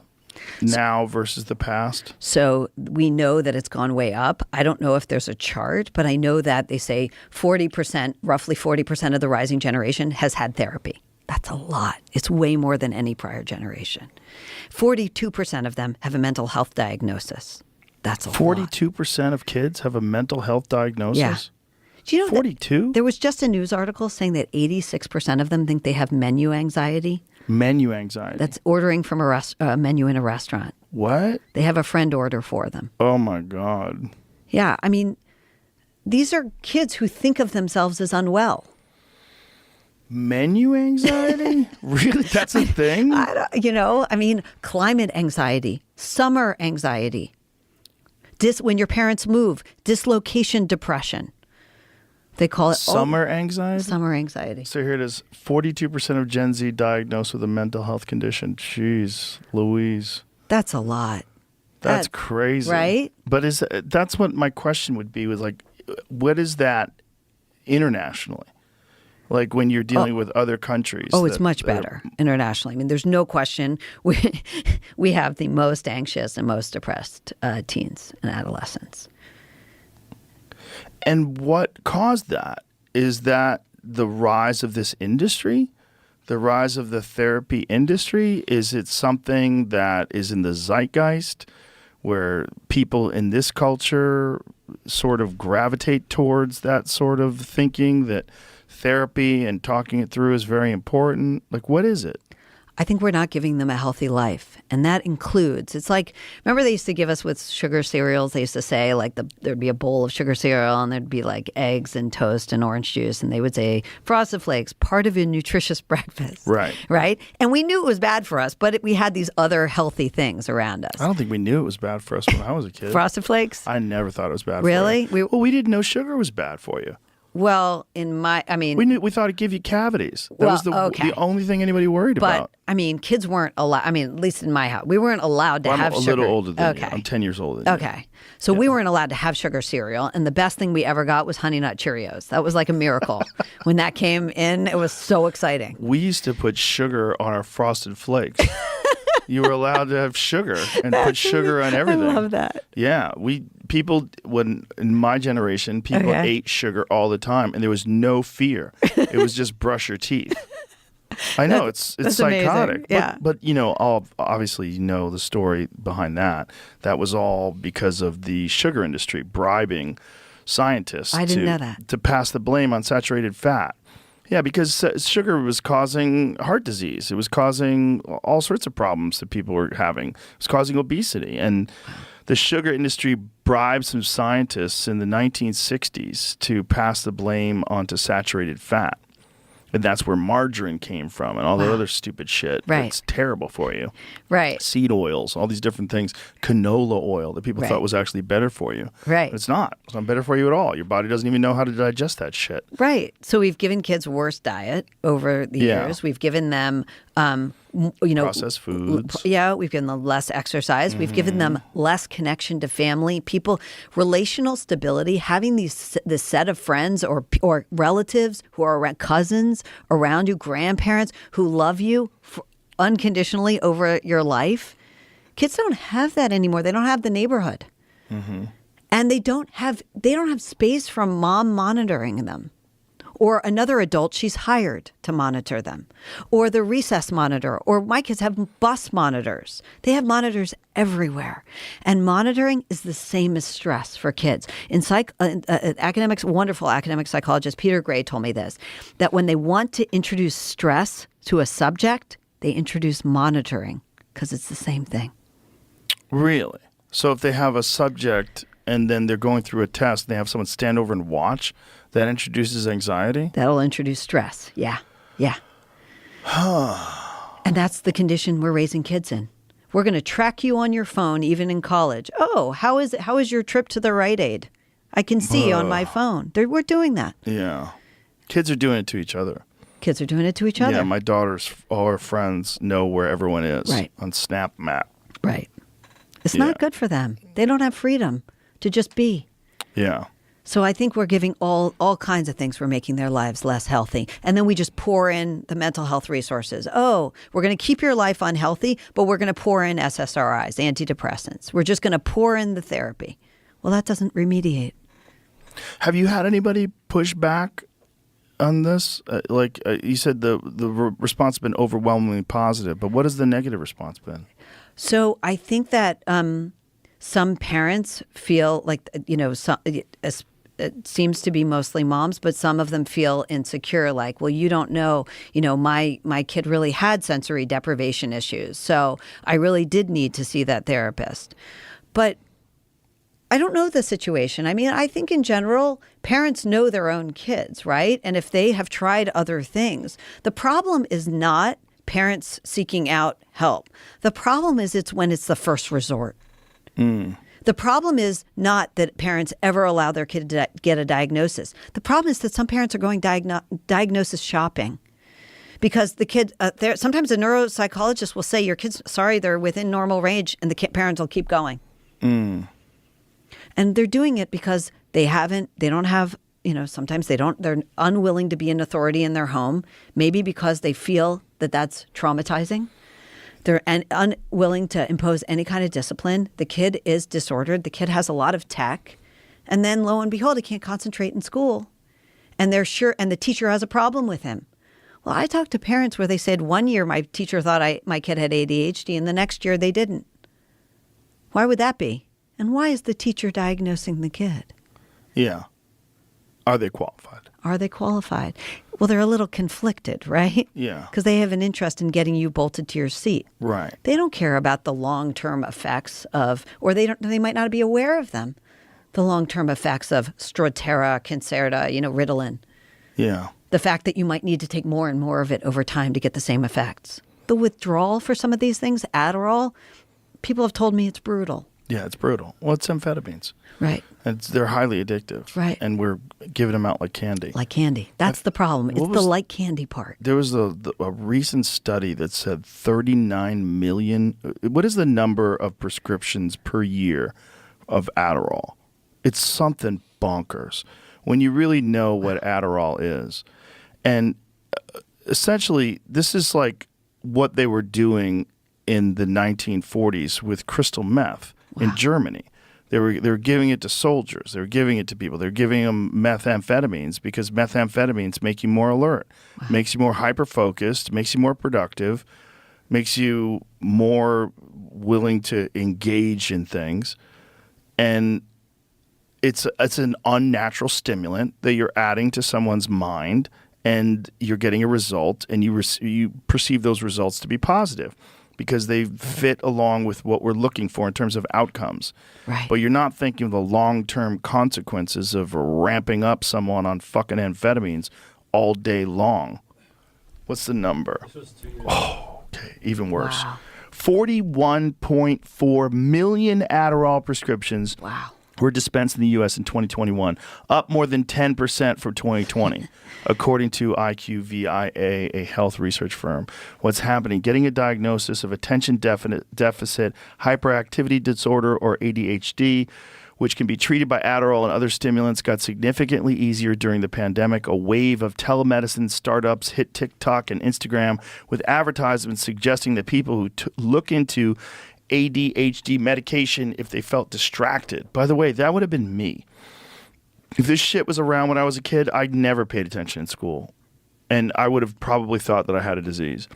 now versus the past? So we know that it's gone way up. I don't know if there's a chart, but I know that they say 40%, roughly 40% of the rising generation has had therapy. That's a lot. It's way more than any prior generation. 42% of them have a mental health diagnosis. That's a 42% of kids have a mental health diagnosis? Yeah. Do you know 42? There was just a news article saying that 86% of them think they have menu anxiety. Menu anxiety? That's ordering from a menu in a restaurant. What? They have a friend order for them. Oh, my God. Yeah. I mean, these are kids who think of themselves as unwell. Menu anxiety? Really? That's a thing? Climate anxiety, summer anxiety, when your parents move, dislocation depression. They call it summer anxiety? Summer anxiety. So here it is, 42% of Gen Z diagnosed with a mental health condition. Jeez, Louise. That's a lot. That's crazy. Right? But that's what my question would be, was like, what is that internationally? Like when you're dealing with other countries. Oh, it's much better internationally. I mean, there's no question. We have the most anxious and most depressed teens and adolescents. And what caused that? Is that the rise of this industry? The rise of the therapy industry? Is it something that is in the zeitgeist where people in this culture sort of gravitate towards that sort of thinking, that therapy and talking it through is very important? Like, what is it? I think we're not giving them a healthy life. And that includes, it's like, remember they used to give us with sugar cereals? They used to say like there'd be a bowl of sugar cereal and there'd be like eggs and toast and orange juice. And they would say, Frosted Flakes, part of a nutritious breakfast. Right. Right? And we knew it was bad for us, but we had these other healthy things around us. I don't think we knew it was bad for us when I was a kid. Frosted Flakes? I never thought it was bad really? for you. Well, we didn't know sugar was bad for you. Well, we thought it'd give you cavities. That was the only thing anybody worried about. But, kids weren't allowed, at least in my house, we weren't allowed to have sugar. I'm a little older than you. I'm 10 years older than you. Okay. So we weren't allowed to have sugar cereal. And the best thing we ever got was Honey Nut Cheerios. That was like a miracle. When that came in, it was so exciting. We used to put sugar on our Frosted Flakes. You were allowed to have sugar and put sugar on everything. I love that. Yeah. In my generation, people ate sugar all the time and there was no fear. It was just brush your teeth. I know, it's psychotic. Yeah. But obviously, the story behind that. That was all because of the sugar industry bribing scientists I didn't know that. to pass the blame on saturated fat. Yeah, because sugar was causing heart disease. It was causing all sorts of problems that people were having. It was causing obesity. And The sugar industry bribed some scientists in the 1960s to pass the blame onto saturated fat. And that's where margarine came from and all that other stupid shit. Right. It's terrible for you. Right. Seed oils, all these different things. Canola oil that people Right. thought was actually better for you. Right. But it's not. It's not better for you at all. Your body doesn't even know how to digest that shit. Right. So we've given kids worse diet over the Yeah. years. We've given them, Processed foods. Yeah, we've given them less exercise. We've given them less connection to family, people, relational stability, having this set of friends or relatives who are around, cousins around you, grandparents who love you unconditionally over your life. Kids don't have that anymore. They don't have the neighborhood. And they don't have space from mom monitoring them. Or another adult she's hired to monitor them, or the recess monitor, or my kids have bus monitors. They have monitors everywhere. And monitoring is the same as stress for kids. In academics, wonderful academic psychologist Peter Gray told me this, that when they want to introduce stress to a subject, they introduce monitoring because it's the same thing. Really? So if they have a subject and then they're going through a test and they have someone stand over and watch, that introduces anxiety? That'll introduce stress. Yeah. Yeah. And that's the condition we're raising kids in. We're going to track you on your phone, even in college. Oh, how is your trip to the Rite Aid? I can see on my phone. We're doing that. Yeah. Kids are doing it to each other. Kids are doing it to each other. Yeah, my daughter's, all her friends know where everyone is Right. on Snap Map. Right. It's Yeah. not good for them. They don't have freedom to just be. Yeah. So I think we're giving all kinds of things. We're making their lives less healthy. And then we just pour in the mental health resources. Oh, we're going to keep your life unhealthy, but we're going to pour in SSRIs, antidepressants. We're just going to pour in the therapy. Well, that doesn't remediate. Have you had anybody push back on this? You said the response has been overwhelmingly positive, but what has the negative response been? So I think that some parents feel like, it seems to be mostly moms, but some of them feel insecure, like, well, you don't know, my kid really had sensory deprivation issues. So I really did need to see that therapist. But I don't know the situation. I mean, I think in general, parents know their own kids, right? And if they have tried other things, the problem is not parents seeking out help. The problem is it's when it's the first resort. The problem is not that parents ever allow their kid to get a diagnosis. The problem is that some parents are going diagnosis shopping because the kid, sometimes a neuropsychologist will say, your kid's sorry, they're within normal range, and the parents will keep going. And they're doing it because sometimes they're unwilling to be an authority in their home, maybe because they feel that that's traumatizing. They're unwilling to impose any kind of discipline. The kid is disordered. The kid has a lot of tech. And then lo and behold, he can't concentrate in school. And the teacher has a problem with him. Well, I talked to parents where they said 1 year my teacher thought my kid had ADHD and the next year they didn't. Why would that be? And why is the teacher diagnosing the kid? Yeah. Are they qualified? Are they qualified? Well, they're a little conflicted, right? Yeah. Because they have an interest in getting you bolted to your seat. Right. They don't care about the long-term effects they might not be aware of them. The long-term effects of Strattera, Concerta, Ritalin. Yeah. The fact that you might need to take more and more of it over time to get the same effects. The withdrawal for some of these things, Adderall, people have told me it's brutal. Yeah, it's brutal. Well, it's amphetamines. Right. They're highly addictive. Right. And we're giving them out like candy. Like candy. That's the problem. It's the like candy part. There was a recent study that said 39 million. What is the number of prescriptions per year of Adderall? It's something bonkers when you really know what Adderall is. And essentially, this is like what they were doing in the 1940s with crystal meth in Germany. They were giving it to soldiers. They were giving it to people. They're giving them methamphetamines because methamphetamines make you more alert, makes you more hyper-focused, makes you more productive, makes you more willing to engage in things. And it's an unnatural stimulant that you're adding to someone's mind, and you're getting a result, and you perceive those results to be positive. because they fit along with what we're looking for in terms of outcomes. Right. But you're not thinking of the long-term consequences of ramping up someone on fucking amphetamines all day long. What's the number? Oh, okay, even worse. Wow. 41.4 million Adderall prescriptions Wow. were dispensed in the U.S. in 2021, up more than 10% from 2020, according to IQVIA, a health research firm. What's happening? Getting a diagnosis of attention deficit hyperactivity disorder, or ADHD, which can be treated by Adderall and other stimulants, got significantly easier during the pandemic. A wave of telemedicine startups hit TikTok and Instagram with advertisements suggesting that people who look into ADHD medication if they felt distracted. By the way, that would have been me. If this shit was around when I was a kid, I never paid attention in school. And I would have probably thought that I had a disease.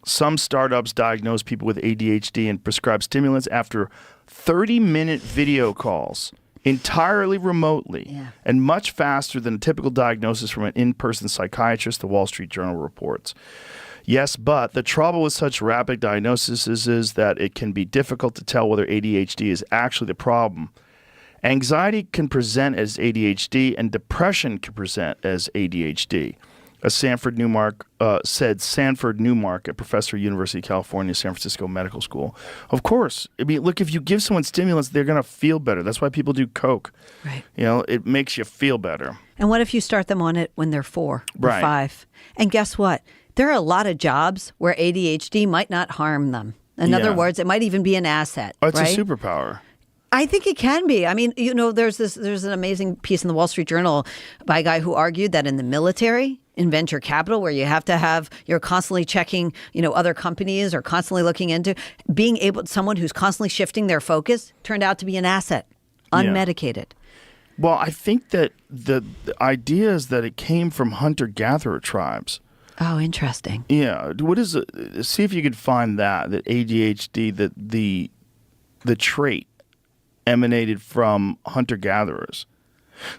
Some startups diagnose people with ADHD and prescribe stimulants after 30-minute video calls, entirely remotely, and much faster than a typical diagnosis from an in-person psychiatrist, the Wall Street Journal reports. Yes, but the trouble with such rapid diagnoses is that it can be difficult to tell whether ADHD is actually the problem. Anxiety can present as ADHD, and depression can present as ADHD. Sanford Newmark, a professor at University of California, San Francisco Medical School. Of course. I mean, look, if you give someone stimulants, they're going to feel better. That's why people do coke. Right. You know, it makes you feel better. And what if you start them on it when they're 4 or Right. 5? And guess what? There are a lot of jobs where ADHD might not harm them. In other Yeah. words, it might even be an asset. Oh, it's right? a superpower. I think it can be. I mean, you know, there's an amazing piece in the Wall Street Journal by a guy who argued that in the military, in venture capital, where you're constantly checking, you know, other companies or constantly looking into, someone who's constantly shifting their focus turned out to be an asset, unmedicated. Well, I think that the idea is that it came from hunter-gatherer tribes. Oh, interesting. Yeah. What is it? See if you could find that ADHD, that the trait emanated from hunter-gatherers.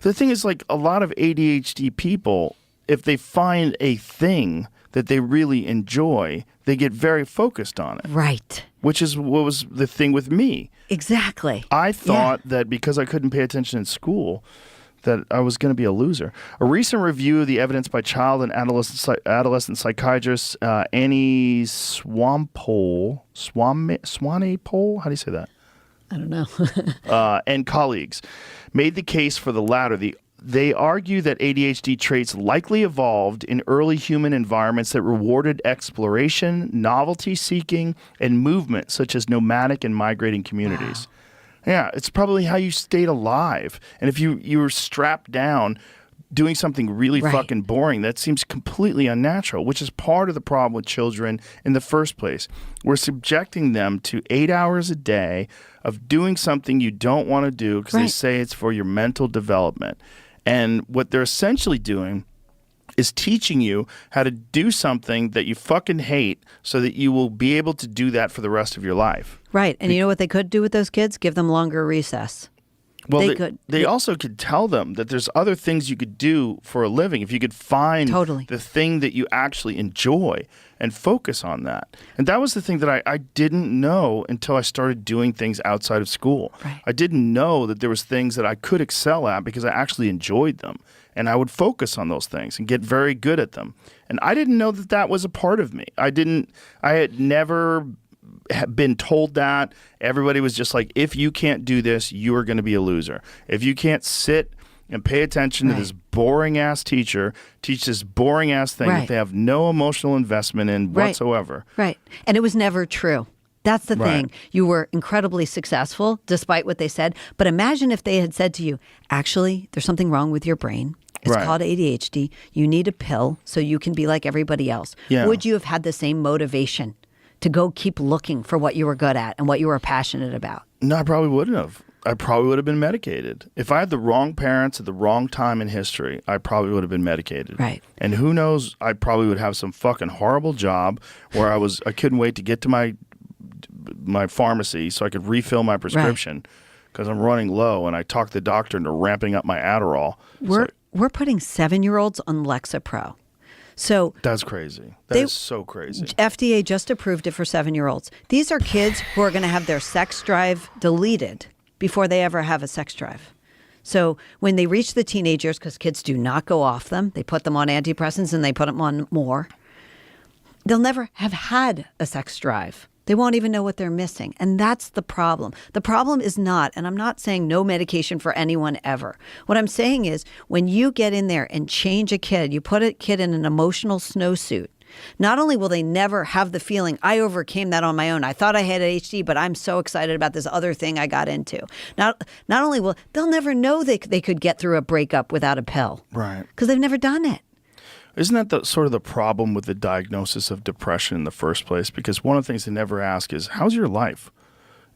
The thing is, like, a lot of ADHD people, if they find a thing that they really enjoy, they get very focused on it. Right. Which is what was the thing with me. Exactly. I thought that because I couldn't pay attention in school, that I was going to be a loser. A recent review of the evidence by child and adolescent psychiatrist Annie Swanepoel, how do you say that? I don't know. And colleagues made the case for the latter. They argue that ADHD traits likely evolved in early human environments that rewarded exploration, novelty seeking, and movement, such as nomadic and migrating communities. Wow. Yeah, it's probably how you stayed alive. And if you were strapped down doing something really fucking boring, that seems completely unnatural, which is part of the problem with children in the first place. We're subjecting them to 8 hours a day of doing something you don't want to do because they say it's for your mental development. And what they're essentially doing is teaching you how to do something that you fucking hate so that you will be able to do that for the rest of your life. Right. And you know what they could do with those kids? Give them longer recess. Well, they also could tell them that there's other things you could do for a living if you could find the thing that you actually enjoy and focus on that. And that was the thing that I didn't know until I started doing things outside of school. Right. I didn't know that there was things that I could excel at because I actually enjoyed them. And I would focus on those things and get very good at them. And I didn't know that that was a part of me. I had never been told that. Everybody was just like, if you can't do this, you are going to be a loser. If you can't sit and pay attention to this boring ass teacher, teach this boring ass thing that they have no emotional investment in whatsoever. Right. And it was never true. That's the thing. You were incredibly successful despite what they said. But imagine if they had said to you, actually, there's something wrong with your brain. It's called ADHD. You need a pill so you can be like everybody else. Yeah. Would you have had the same motivation to go keep looking for what you were good at and what you were passionate about? No, I probably wouldn't have. I probably would have been medicated. If I had the wrong parents at the wrong time in history, I probably would have been medicated. Right. And who knows, I probably would have some fucking horrible job where I couldn't wait to get to my pharmacy so I could refill my prescription because I'm running low, and I talked the doctor into ramping up my Adderall. We're putting 7-year-olds on Lexapro. So That's crazy. That is so crazy. FDA just approved it for 7-year-olds. These are kids who are going to have their sex drive deleted before they ever have a sex drive. So when they reach the teenage years, because kids do not go off them, they put them on antidepressants and they put them on more, they'll never have had a sex drive. They won't even know what they're missing. And that's the problem. The problem is not, and I'm not saying no medication for anyone ever. What I'm saying is when you get in there and change a kid, you put a kid in an emotional snowsuit, not only will they never have the feeling, I overcame that on my own. I thought I had ADHD, but I'm so excited about this other thing I got into. Not only will, they'll never know they could get through a breakup without a pill. Right. Because they've never done it. Isn't that the sort of the problem with the diagnosis of depression in the first place? Because one of the things they never ask is, how's your life?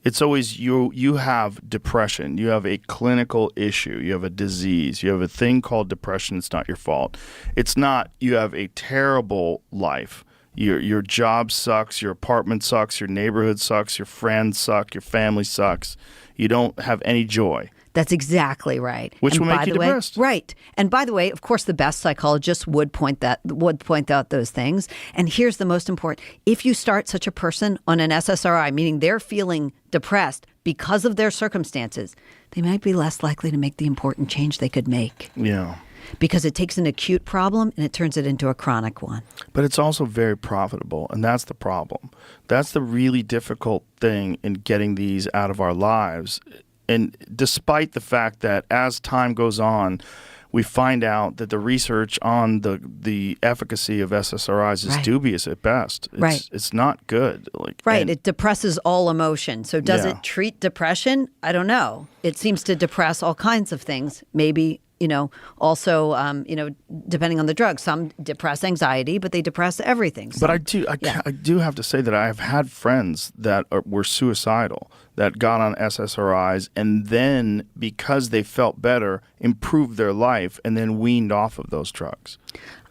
It's always you have depression. You have a clinical issue. You have a disease. You have a thing called depression. It's not your fault. It's not you have a terrible life. Your job sucks. Your apartment sucks. Your neighborhood sucks. Your friends suck. Your family sucks. You don't have any joy. That's exactly right. Which will by make you the way, depressed. Right. And by the way, of course, the best psychologists would point out those things. And here's the most important. If you start such a person on an SSRI, meaning they're feeling depressed because of their circumstances, they might be less likely to make the important change they could make. Yeah. Because it takes an acute problem and it turns it into a chronic one. But it's also very profitable, and that's the problem. That's the really difficult thing in getting these out of our lives. And despite the fact that as time goes on, we find out that the research on the efficacy of SSRIs is dubious at best. It's not good. It depresses all emotion. So does it treat depression? I don't know. It seems to depress all kinds of things. Maybe, also, depending on the drug. Some depress anxiety, but they depress everything. But I do have to say that I have had friends that were suicidal, that got on SSRIs, and then because they felt better, improved their life, and then weaned off of those drugs.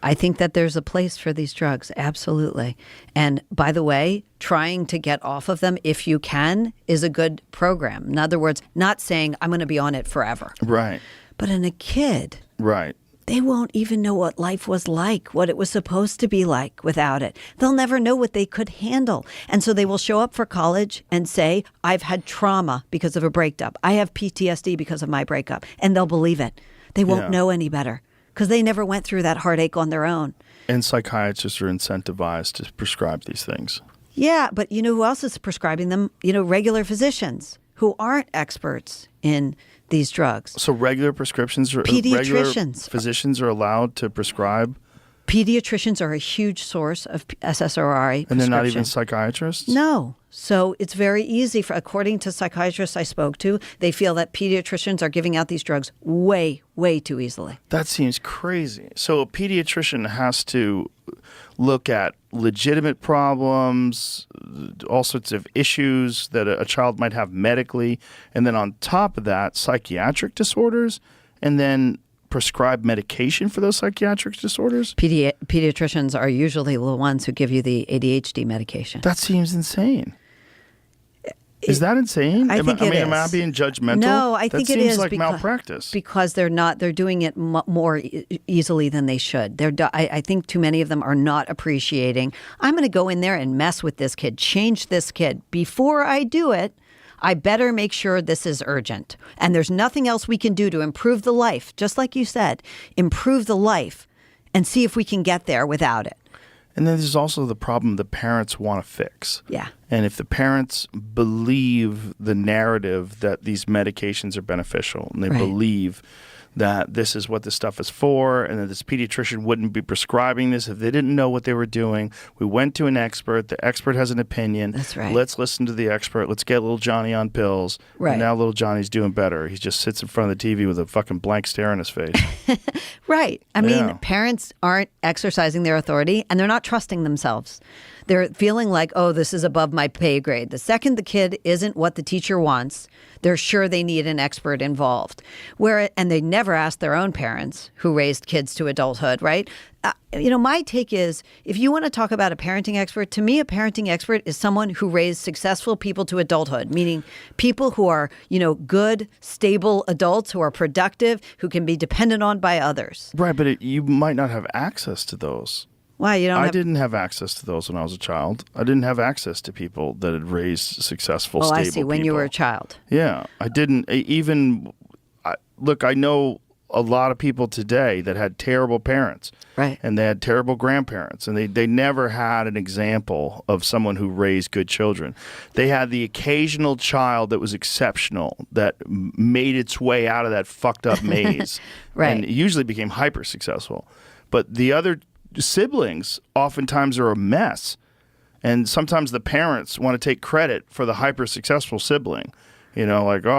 I think that there's a place for these drugs, absolutely. And by the way, trying to get off of them, if you can, is a good program. In other words, not saying I'm going to be on it forever. Right. But in a kid, right, they won't even know what life was like, what it was supposed to be like without it. They'll never know what they could handle. And so they will show up for college and say, I've had trauma because of a breakup. I have PTSD because of my breakup. And they'll believe it. They won't know any better because they never went through that heartache on their own. And psychiatrists are incentivized to prescribe these things. Yeah, but you know who else is prescribing them? Regular physicians who aren't experts in these drugs. So regular prescriptions, pediatricians, regular physicians are allowed to prescribe? Pediatricians are a huge source of SSRI. And they're not even psychiatrists? No. So it's very easy according to psychiatrists I spoke to, they feel that pediatricians are giving out these drugs way, way too easily. That seems crazy. So a pediatrician has to look at legitimate problems, all sorts of issues that a child might have medically, and then on top of that, psychiatric disorders, and then prescribe medication for those psychiatric disorders? Pediatricians are usually the ones who give you the ADHD medication. That seems insane. Is that insane? I think it is. Am I being judgmental? No, I think it is. That seems like malpractice. Because they're doing it more easily than they should. I think too many of them are not appreciating, I'm going to go in there and mess with this kid, change this kid. Before I do it, I better make sure this is urgent. And there's nothing else we can do to improve the life, just like you said, improve the life and see if we can get there without it. And then there's also the problem the parents want to fix. Yeah. And if the parents believe the narrative that these medications are beneficial, and they believe that this is what this stuff is for, and that this pediatrician wouldn't be prescribing this if they didn't know what they were doing. We went to an expert. The expert has an opinion. That's right. Let's listen to the expert. Let's get little Johnny on pills. Right. And now little Johnny's doing better. He just sits in front of the TV with a fucking blank stare on his face. Right. I mean, parents aren't exercising their authority, and they're not trusting themselves. They're feeling like, oh, this is above my pay grade. The second the kid isn't what the teacher wants, they're sure they need an expert involved. And they never ask their own parents who raised kids to adulthood, right? My take is, if you want to talk about a parenting expert, to me, a parenting expert is someone who raised successful people to adulthood, meaning people who are, good, stable adults who are productive, who can be dependent on by others. Right, but you might not have access to those. Why you don't? I have... didn't have access to those when I was a child. I didn't have access to people that had raised successful, Oh, stable I see. When you people. were a child. Yeah, I didn't even. Look, I know a lot of people today that had terrible parents. Right. And they had terrible grandparents, and they never had an example of someone who raised good children. They had the occasional child that was exceptional, that made its way out of that fucked up maze. Right. And usually became hyper successful. But the other siblings oftentimes are a mess. And sometimes the parents want to take credit for the hyper successful sibling. You know, like, oh,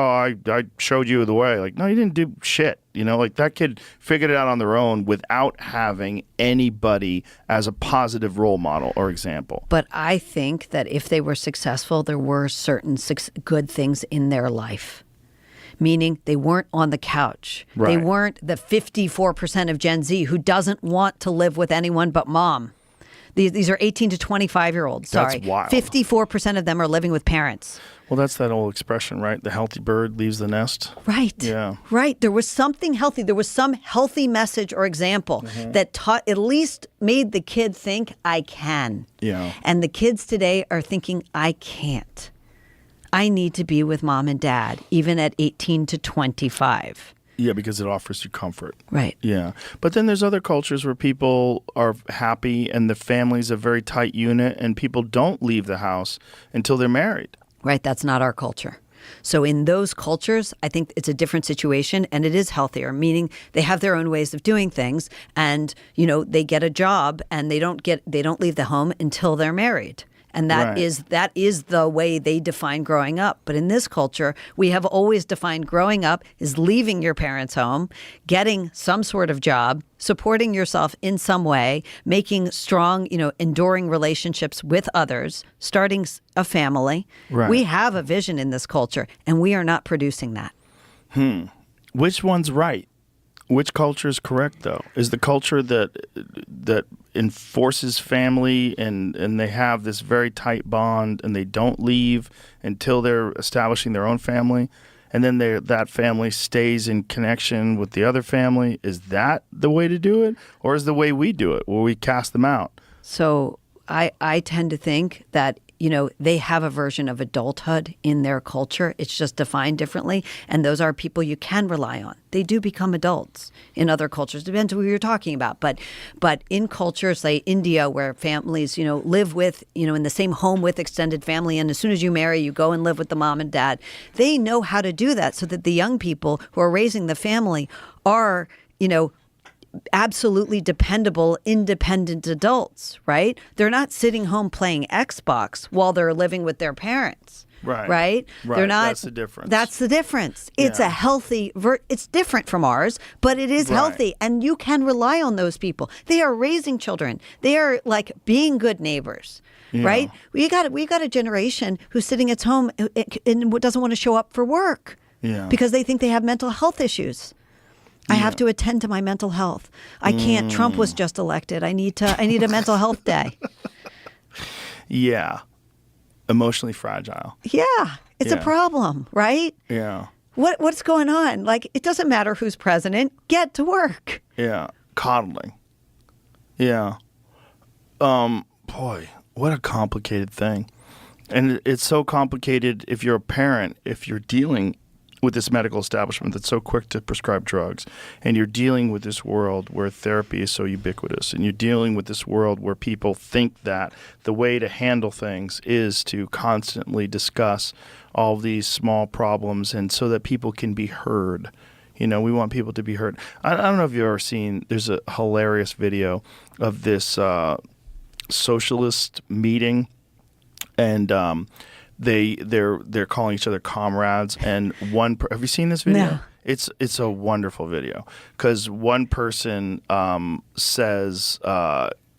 I showed you the way. Like, no, you didn't do shit. You know, like that kid figured it out on their own without having anybody as a positive role model or example. But I think that if they were successful, there were certain good things in their life. Meaning they weren't on the couch. Right. They weren't the 54% of Gen Z who doesn't want to live with anyone but mom. These are 18 to 25-year-olds. Sorry. That's wild. 54% of them are living with parents. Well, that's that old expression, right? The healthy bird leaves the nest. Right. Yeah. Right. There was something healthy. There was some healthy message or example that taught, at least made the kid think, I can. Yeah. And the kids today are thinking, I can't. I need to be with mom and dad, even at 18 to 25. Yeah, because it offers you comfort. Right. Yeah. But then there's other cultures where people are happy and the family's a very tight unit and people don't leave the house until they're married. Right. That's not our culture. So in those cultures, I think it's a different situation and it is healthier, meaning they have their own ways of doing things and, you know, they get a job and they don't leave the home until they're married. And that is the way they define growing up. But in this culture, we have always defined growing up is leaving your parents' home, getting some sort of job, supporting yourself in some way, making strong, you know, enduring relationships with others, starting a family. Right. We have a vision in this culture, and we are not producing that. Which one's right? Which culture is correct, though? Is the culture that enforces family and they have this very tight bond and they don't leave until they're establishing their own family, and then that family stays in connection with the other family? Is that the way to do it? Or is the way we do it, where we cast them out? So I tend to think that, you know, they have a version of adulthood in their culture. It's just defined differently. And those are people you can rely on. They do become adults in other cultures. Depends on who you're talking about. But in cultures like India, where families, you know, live with, you know, in the same home with extended family. And as soon as you marry, you go and live with the mom and dad. They know how to do that so that the young people who are raising the family are, you know, absolutely dependable, independent adults, right? They're not sitting home playing Xbox while they're living with their parents. Right. Right? They're not. That's the difference. That's the difference. It's a healthy, it's different from ours, but it is healthy. And you can rely on those people. They are raising children. They are like being good neighbors. Yeah. Right? We got a generation who's sitting at home and doesn't want to show up for work because they think they have mental health issues. I have to attend to my mental health. I can't. Trump was just elected. I need a mental health day. Yeah. Emotionally fragile. Yeah. It's a problem, right? Yeah. What's going on? Like, it doesn't matter who's president. Get to work. Yeah. Coddling. Yeah. Boy, what a complicated thing. And it's so complicated if you're a parent, if you're dealing with this medical establishment that's so quick to prescribe drugs, and you're dealing with this world where therapy is so ubiquitous, and you're dealing with this world where people think that the way to handle things is to constantly discuss all these small problems and so that people can be heard. You know, we want people to be heard. I don't know if you've ever seen, there's a hilarious video of this socialist meeting, and they're calling each other comrades, and have you seen this video? No. It's a wonderful video because one person says,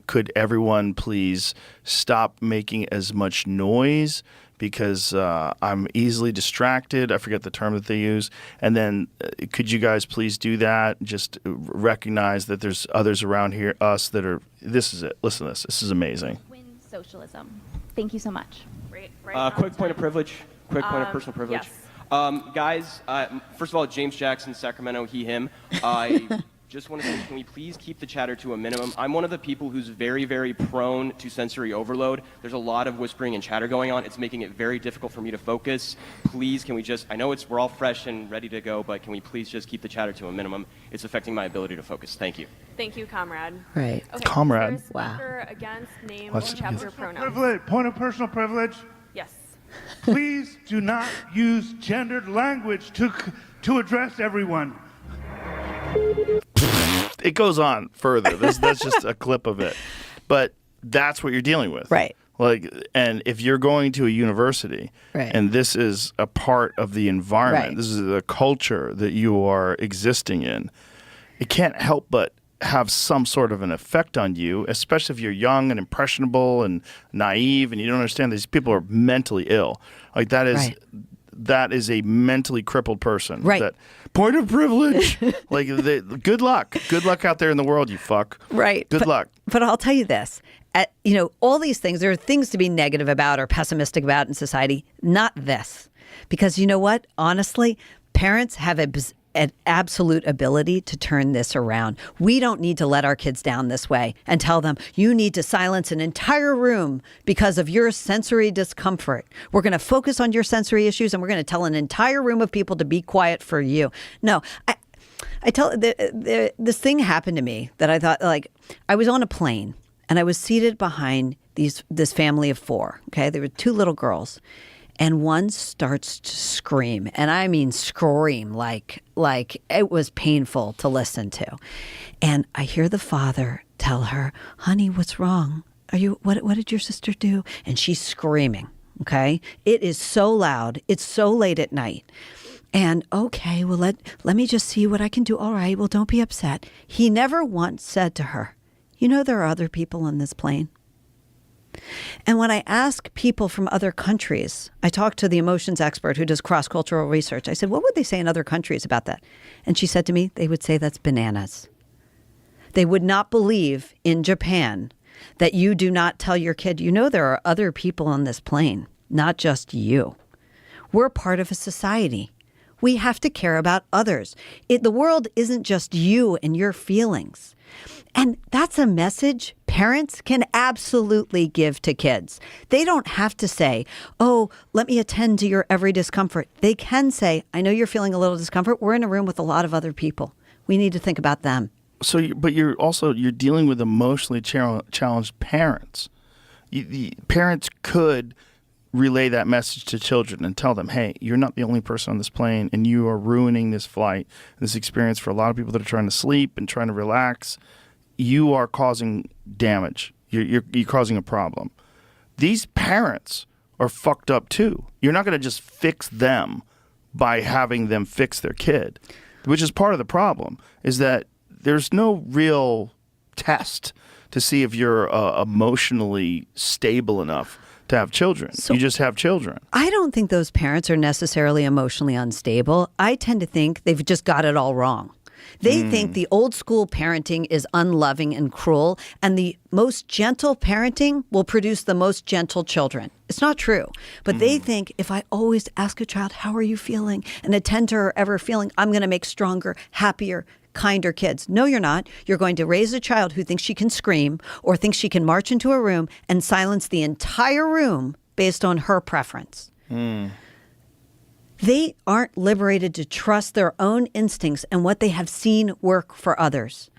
could everyone please stop making as much noise because I'm easily distracted. I forget the term that they use. And then could you guys please do that? Just recognize that there's others around here, us, that are, this is it. Listen to this. This is amazing. Win socialism. Thank you so much. Quick point of privilege. Quick point of personal privilege. Yes. Guys, first of all, James Jackson, Sacramento, he, him. I Just want to say, can we please keep the chatter to a minimum? I'm one of the people who's very, very prone to sensory overload. There's a lot of whispering and chatter going on. It's making it very difficult for me to focus. Please, can we just, I know we're all fresh and ready to go, but can we please just keep the chatter to a minimum? It's affecting my ability to focus. Thank you. Thank you, comrade. Right. Okay, Comrade. is there a speaker against name What's- or chapter pronouns? Point of personal privilege. Yes. Please do not use gendered language to address everyone. It goes on further. That's just a clip of it. But that's what you're dealing with. Right. Like, and if you're going to a university Right. and this is a part of the environment, Right. this is the culture that you are existing in, it can't help but have some sort of an effect on you, especially if you're young and impressionable and naive and you don't understand these people are mentally ill. Like Right. that is a mentally crippled person. Right. That point of privilege. Like, good luck. Good luck out there in the world, you fuck. Right. Good luck. But I'll tell you this. All these things, there are things to be negative about or pessimistic about in society, not this. Because you know what? Honestly, parents have an absolute ability to turn this around. We don't need to let our kids down this way and tell them, you need to silence an entire room because of your sensory discomfort. We're going to focus on your sensory issues and we're going to tell an entire room of people to be quiet for you. No, this thing happened to me that I thought, like, I was on a plane and I was seated behind this family of four. Okay, there were two little girls, and one starts to scream, and I mean scream like it was painful to listen to. And I hear the father tell her, "Honey, what's wrong? What did your sister do?" And she's screaming. Okay, it is so loud. It's so late at night. And okay, well, let me just see what I can do. All right, well, don't be upset. He never once said to her, "You know, there are other people on this plane." And when I ask people from other countries, I talked to the emotions expert who does cross-cultural research. I said, what would they say in other countries about that? And she said to me, they would say that's bananas. They would not believe in Japan that you do not tell your kid, you know, there are other people on this plane, not just you. We're part of a society. We have to care about others. The world isn't just you and your feelings. And that's a message parents can absolutely give to kids. They don't have to say, oh, let me attend to your every discomfort. They can say, I know you're feeling a little discomfort. We're in a room with a lot of other people. We need to think about them. So, but you're dealing with emotionally challenged parents. The parents could relay that message to children and tell them, hey, you're not the only person on this plane and you are ruining this flight, this experience for a lot of people that are trying to sleep and trying to relax. You are causing damage. You're causing a problem. These parents are fucked up too. You're not going to just fix them by having them fix their kid, which is part of the problem, is that there's no real test to see if you're emotionally stable enough to have children. So you just have children. I don't think those parents are necessarily emotionally unstable. I tend to think they've just got it all wrong. They think the old school parenting is unloving and cruel, and the most gentle parenting will produce the most gentle children. It's not true. But they think if I always ask a child, how are you feeling, and attend to her ever feeling, I'm going to make stronger, happier, kinder kids. No, you're not. You're going to raise a child who thinks she can scream or thinks she can march into a room and silence the entire room based on her preference. They aren't liberated to trust their own instincts and what they have seen work for others.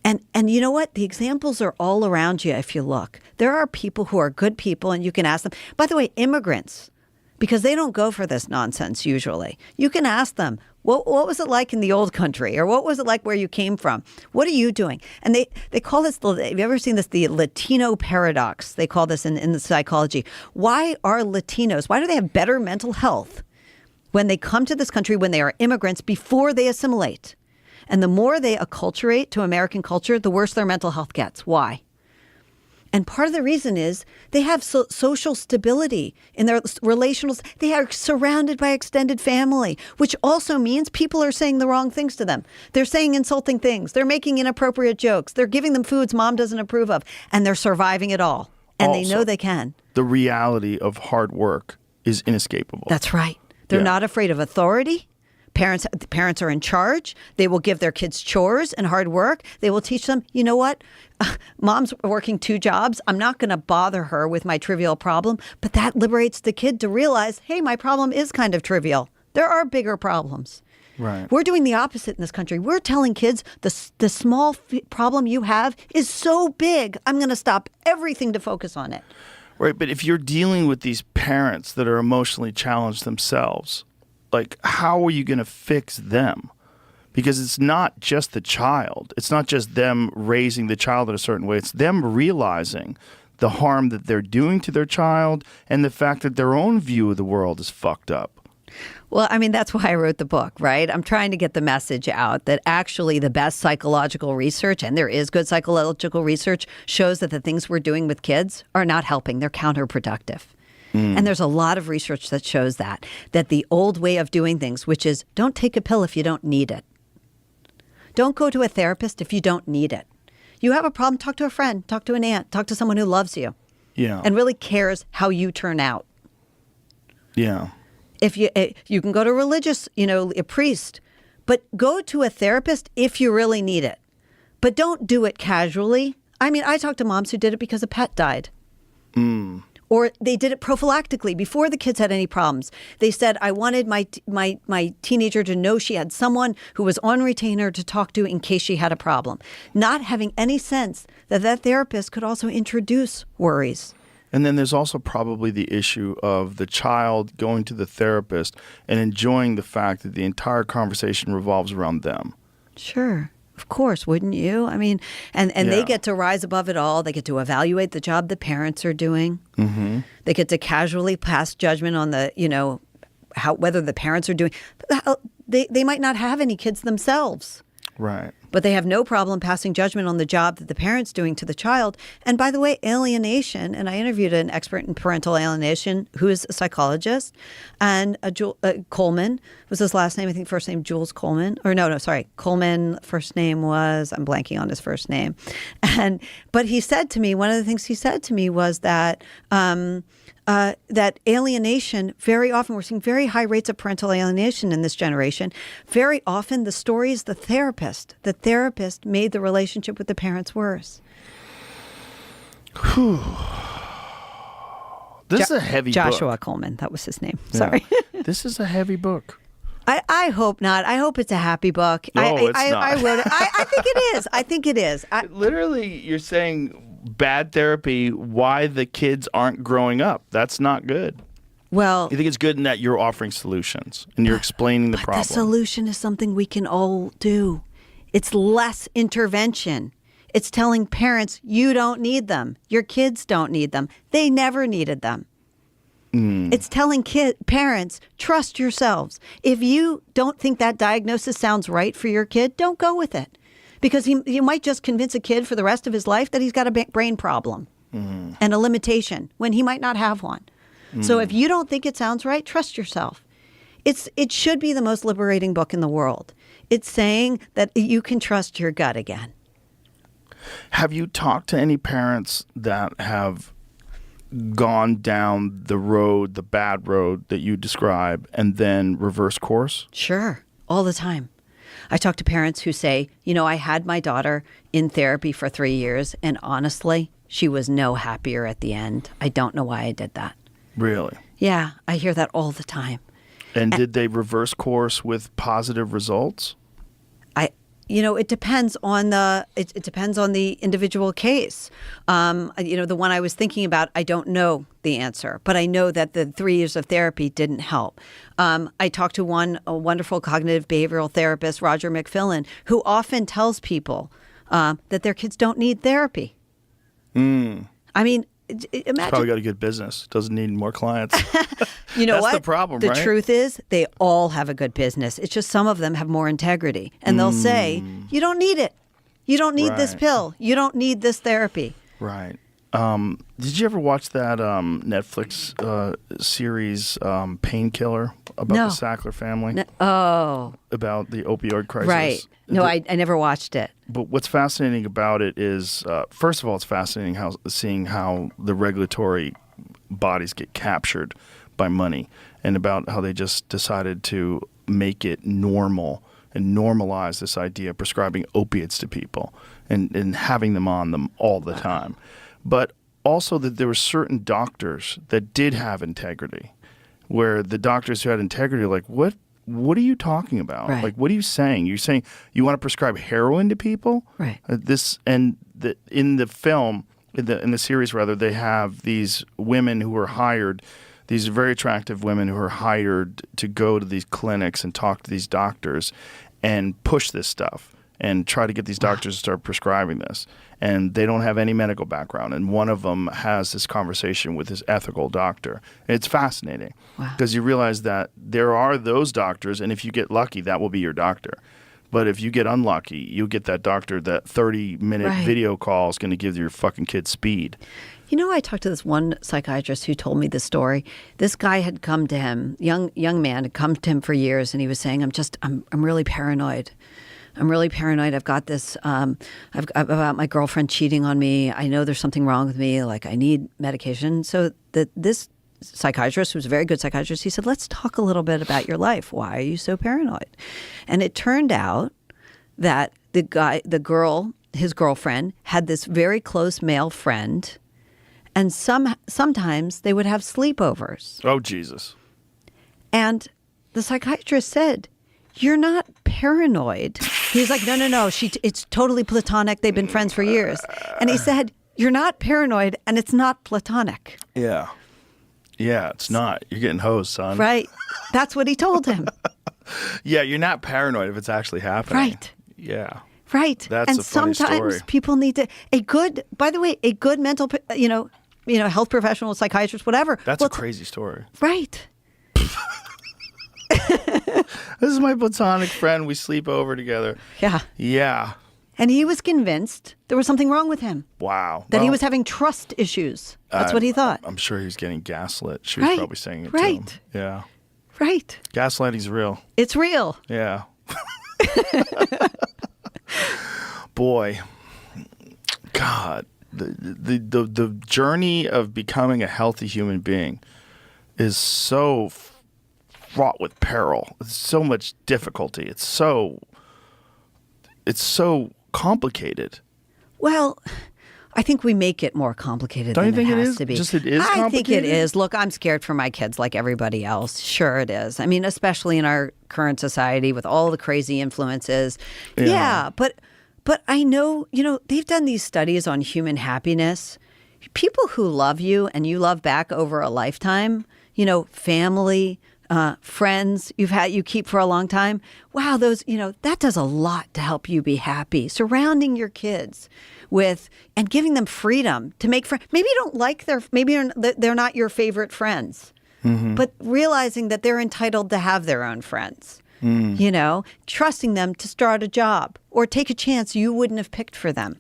And you know what? The examples are all around you if you look. There are people who are good people, and you can ask them. By the way, immigrants, because they don't go for this nonsense usually. You can ask them, what was it like in the old country? Or what was it like where you came from? What are you doing? And they call this, have you ever seen this, the Latino paradox? They call this in the psychology. Why are Latinos, why do they have better mental health when they come to this country, when they are immigrants, before they assimilate? And the more they acculturate to American culture, the worse their mental health gets. Why? And part of the reason is they have social stability in their relational. They are surrounded by extended family, which also means people are saying the wrong things to them. They're saying insulting things. They're making inappropriate jokes. They're giving them foods mom doesn't approve of. And they're surviving it all. And they know they can. The reality of hard work is inescapable. That's right. They're not afraid of authority, Parents are in charge. They will give their kids chores and hard work. They will teach them, you know what? Mom's working 2 jobs. I'm not going to bother her with my trivial problem. But that liberates the kid to realize, hey, my problem is kind of trivial. There are bigger problems. Right. We're doing the opposite in this country. We're telling kids the small problem you have is so big, I'm going to stop everything to focus on it. Right, but if you're dealing with these parents that are emotionally challenged themselves, like, how are you going to fix them? Because it's not just the child. It's not just them raising the child in a certain way. It's them realizing the harm that they're doing to their child and the fact that their own view of the world is fucked up. Well, I mean, that's why I wrote the book, right? I'm trying to get the message out that actually the best psychological research, and there is good psychological research, shows that the things we're doing with kids are not helping. They're counterproductive. And there's a lot of research that shows that the old way of doing things, which is don't take a pill if you don't need it. Don't go to a therapist if you don't need it. You have a problem, talk to a friend, talk to an aunt, talk to someone who loves you Yeah. and really cares how you turn out. Yeah. If you can go to a priest, but go to a therapist if you really need it. But don't do it casually. I mean, I talked to moms who did it because a pet died. Or they did it prophylactically before the kids had any problems. They said, I wanted my teenager to know she had someone who was on retainer to talk to in case she had a problem. Not having any sense that therapist could also introduce worries. And then there's also probably the issue of the child going to the therapist and enjoying the fact that the entire conversation revolves around them. Sure. Of course, wouldn't you? I mean, and they Yeah. get to rise above it all. They get to evaluate the job the parents are doing. Mm-hmm. They get to casually pass judgment on whether the parents are doing. They might not have any kids themselves. Right. But they have no problem passing judgment on the job that the parent's doing to the child. And by the way, alienation, and I interviewed an expert in parental alienation who is a psychologist, and Coleman was his last name, I think first name Jules Coleman, or no, sorry, Coleman, first name was, I'm blanking on his first name. But he said to me, one of the things he said to me was that that alienation, very often, we're seeing very high rates of parental alienation in this generation. Very often, the story is the therapist. The therapist made the relationship with the parents worse. This is a heavy Joshua book. Coleman, that was his name. Yeah. Sorry. This is a heavy book. I hope not. I hope it's a happy book. No, it's not. I wrote it. I think it is. I think it is. Literally, you're saying bad therapy, why the kids aren't growing up. That's not good. Well, You think it's good in that you're offering solutions and you're explaining the but problem. the solution is something we can all do. It's less intervention. It's telling parents, you don't need them. Your kids don't need them. They never needed them. It's telling parents, trust yourselves. If you don't think that diagnosis sounds right for your kid, don't go with it. Because you might just convince a kid for the rest of his life that he's got a brain problem and a limitation when he might not have one. So if you don't think it sounds right, trust yourself. It should be the most liberating book in the world. It's saying that you can trust your gut again. Have you talked to any parents that have gone down the bad road that you describe, and then reverse course? Sure, all the time. I talk to parents who say, I had my daughter in therapy for 3 years, and honestly, she was no happier at the end. I don't know why I did that. Really? Yeah, I hear that all the time. And did they reverse course with positive results? It depends on the individual case. The one I was thinking about, I don't know the answer, but I know that the 3 years of therapy didn't help. I talked to a wonderful cognitive behavioral therapist, Roger McFillin, who often tells people that their kids don't need therapy. I mean, imagine. Probably got a good business. Doesn't need more clients. You know That's what? the problem, the right? truth is, they all have a good business. It's just some of them have more integrity. And they'll say, you don't need it. You don't need this Right. pill. You don't need this therapy. Right. Did you ever watch that Netflix series, Painkiller, about No. the Sackler family? Oh, About the opioid crisis? right. No, I never watched it. But what's fascinating about it is, first of all, it's fascinating seeing how the regulatory bodies get captured by money, and about how they just decided to make it normal and normalize this idea of prescribing opiates to people and having them on them all the time. But also that there were certain doctors that did have integrity, where the doctors who had integrity are like, what are you talking about? Right. Like, what are you saying? You're saying you want to prescribe heroin to people? Right. In the film, in the series rather, they have these women who are hired, these very attractive women who are hired to go to these clinics and talk to these doctors and push this stuff and try to get these doctors to start prescribing this. And they don't have any medical background. And one of them has this conversation with this ethical doctor. And it's fascinating because you realize that there are those doctors, and if you get lucky, that will be your doctor. But if you get unlucky, you get that doctor that 30-minute video call is going to give your fucking kid speed. You know, I talked to this one psychiatrist who told me this story. This guy had come to him, young man had come to him for years, and he was saying, I'm really paranoid. I'm really paranoid. I've got this, about my girlfriend cheating on me. I know there's something wrong with me. Like, I need medication. So this psychiatrist, who's a very good psychiatrist, he said, let's talk a little bit about your life. Why are you so paranoid? And it turned out that his girlfriend had this very close male friend, and sometimes they would have sleepovers. Oh, Jesus. And the psychiatrist said, you're not paranoid. He's like, no. It's totally platonic. They've been friends for years. And he said, you're not paranoid, and it's not platonic. Yeah. Yeah, it's not. You're getting hosed, son. Right. That's what he told him. Yeah, you're not paranoid if it's actually happening. Right. Yeah. Right. That's and a funny sometimes story. people need a good mental, health professional, psychiatrist, whatever. That's a crazy story. Right. This is my platonic friend. We sleep over together. Yeah. Yeah. And he was convinced there was something wrong with him. Wow. That he was having trust issues. That's what he thought. I'm sure he was getting gaslit. She was probably saying it to him. Yeah. Right. Gaslighting's real. It's real. Yeah. Boy. God. The journey of becoming a healthy human being is so fraught with peril. It's so much difficulty. It's so complicated. Well, I think we make it more complicated than it has to be. Just it is I think it complicated? is. Look, I'm scared for my kids like everybody else. Sure it is. I mean, especially in our current society with all the crazy influences. Yeah, but I know, they've done these studies on human happiness. People who love you and you love back over a lifetime, family, friends you keep for a long time. Wow, those, that does a lot to help you be happy. Surrounding your kids and giving them freedom to make friends. Maybe you don't like maybe they're not your favorite friends, but realizing that they're entitled to have their own friends. Trusting them to start a job or take a chance you wouldn't have picked for them.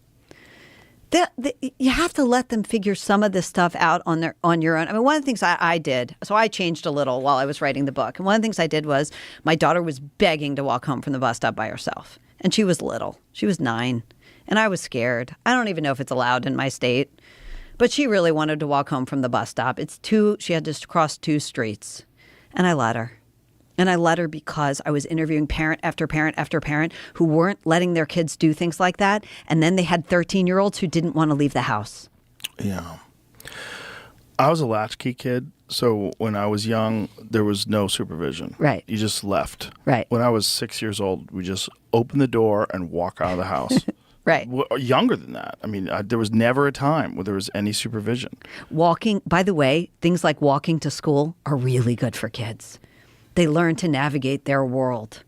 You have to let them figure some of this stuff out on your own. I mean, one of the things I did, so I changed a little while I was writing the book. And one of the things I did was my daughter was begging to walk home from the bus stop by herself. And she was little. She was 9. And I was scared. I don't even know if it's allowed in my state. But she really wanted to walk home from the bus stop. She had to cross 2 streets. And I let her. And I let her because I was interviewing parent after parent after parent who weren't letting their kids do things like that. And then they had 13-year-olds who didn't want to leave the house. Yeah. I was a latchkey kid. So when I was young, there was no supervision. Right. You just left. Right. When I was 6 years old, we just opened the door and walk out of the house. Right. Younger than that. I mean, there was never a time where there was any supervision. Walking, by the way, things like walking to school are really good for kids. They learn to navigate their world.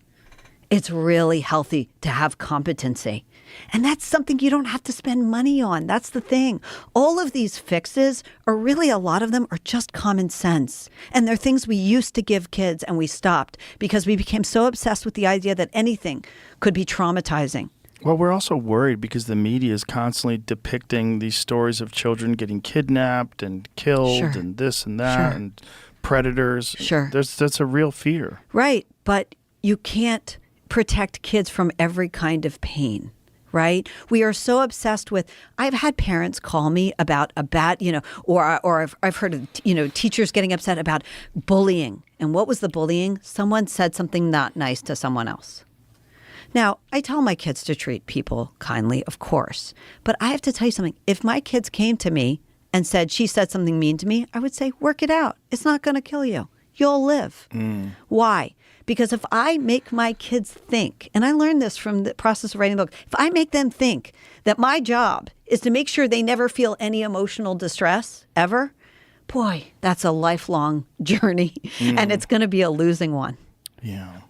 It's really healthy to have competency. And that's something you don't have to spend money on. That's the thing. All of these fixes are really, a lot of them are just common sense. And they're things we used to give kids and we stopped because we became so obsessed with the idea that anything could be traumatizing. Well, we're also worried because the media is constantly depicting these stories of children getting kidnapped and killed and this and that and predators. Sure. That's a real fear. Right. But you can't protect kids from every kind of pain. Right? We are so obsessed with, I've had parents call me about a bad, or I've heard of, teachers getting upset about bullying And what was the bullying? Someone said something not nice to someone else. Now, I tell my kids to treat people kindly, of course. But I have to tell you something. If my kids came to me and said, she said something mean to me, I would say, work it out. It's not going to kill you. You'll live. Why? Because if I make my kids think, and I learned this from the process of writing the book, if I make them think that my job is to make sure they never feel any emotional distress ever, boy, that's a lifelong journey. And it's going to be a losing one. Yeah.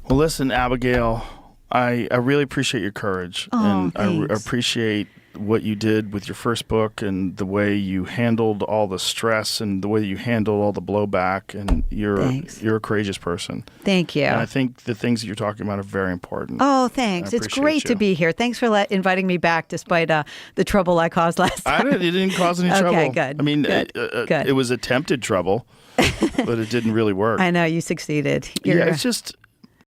Well, listen, Abigail, I really appreciate your courage. Oh, and I thanks. appreciate what you did with your first book and the way you handled all the stress and the way you handled all the blowback. And Thanks. you're a courageous person. Thank you. And I think the things that you're talking about are very important. Oh, thanks. I It's appreciate great you. to be here. Thanks for inviting me back despite the trouble I caused last time. It didn't cause any Okay, trouble. good, I mean, good, good. it was attempted trouble, but it didn't really work. I know you succeeded. Yeah, it's just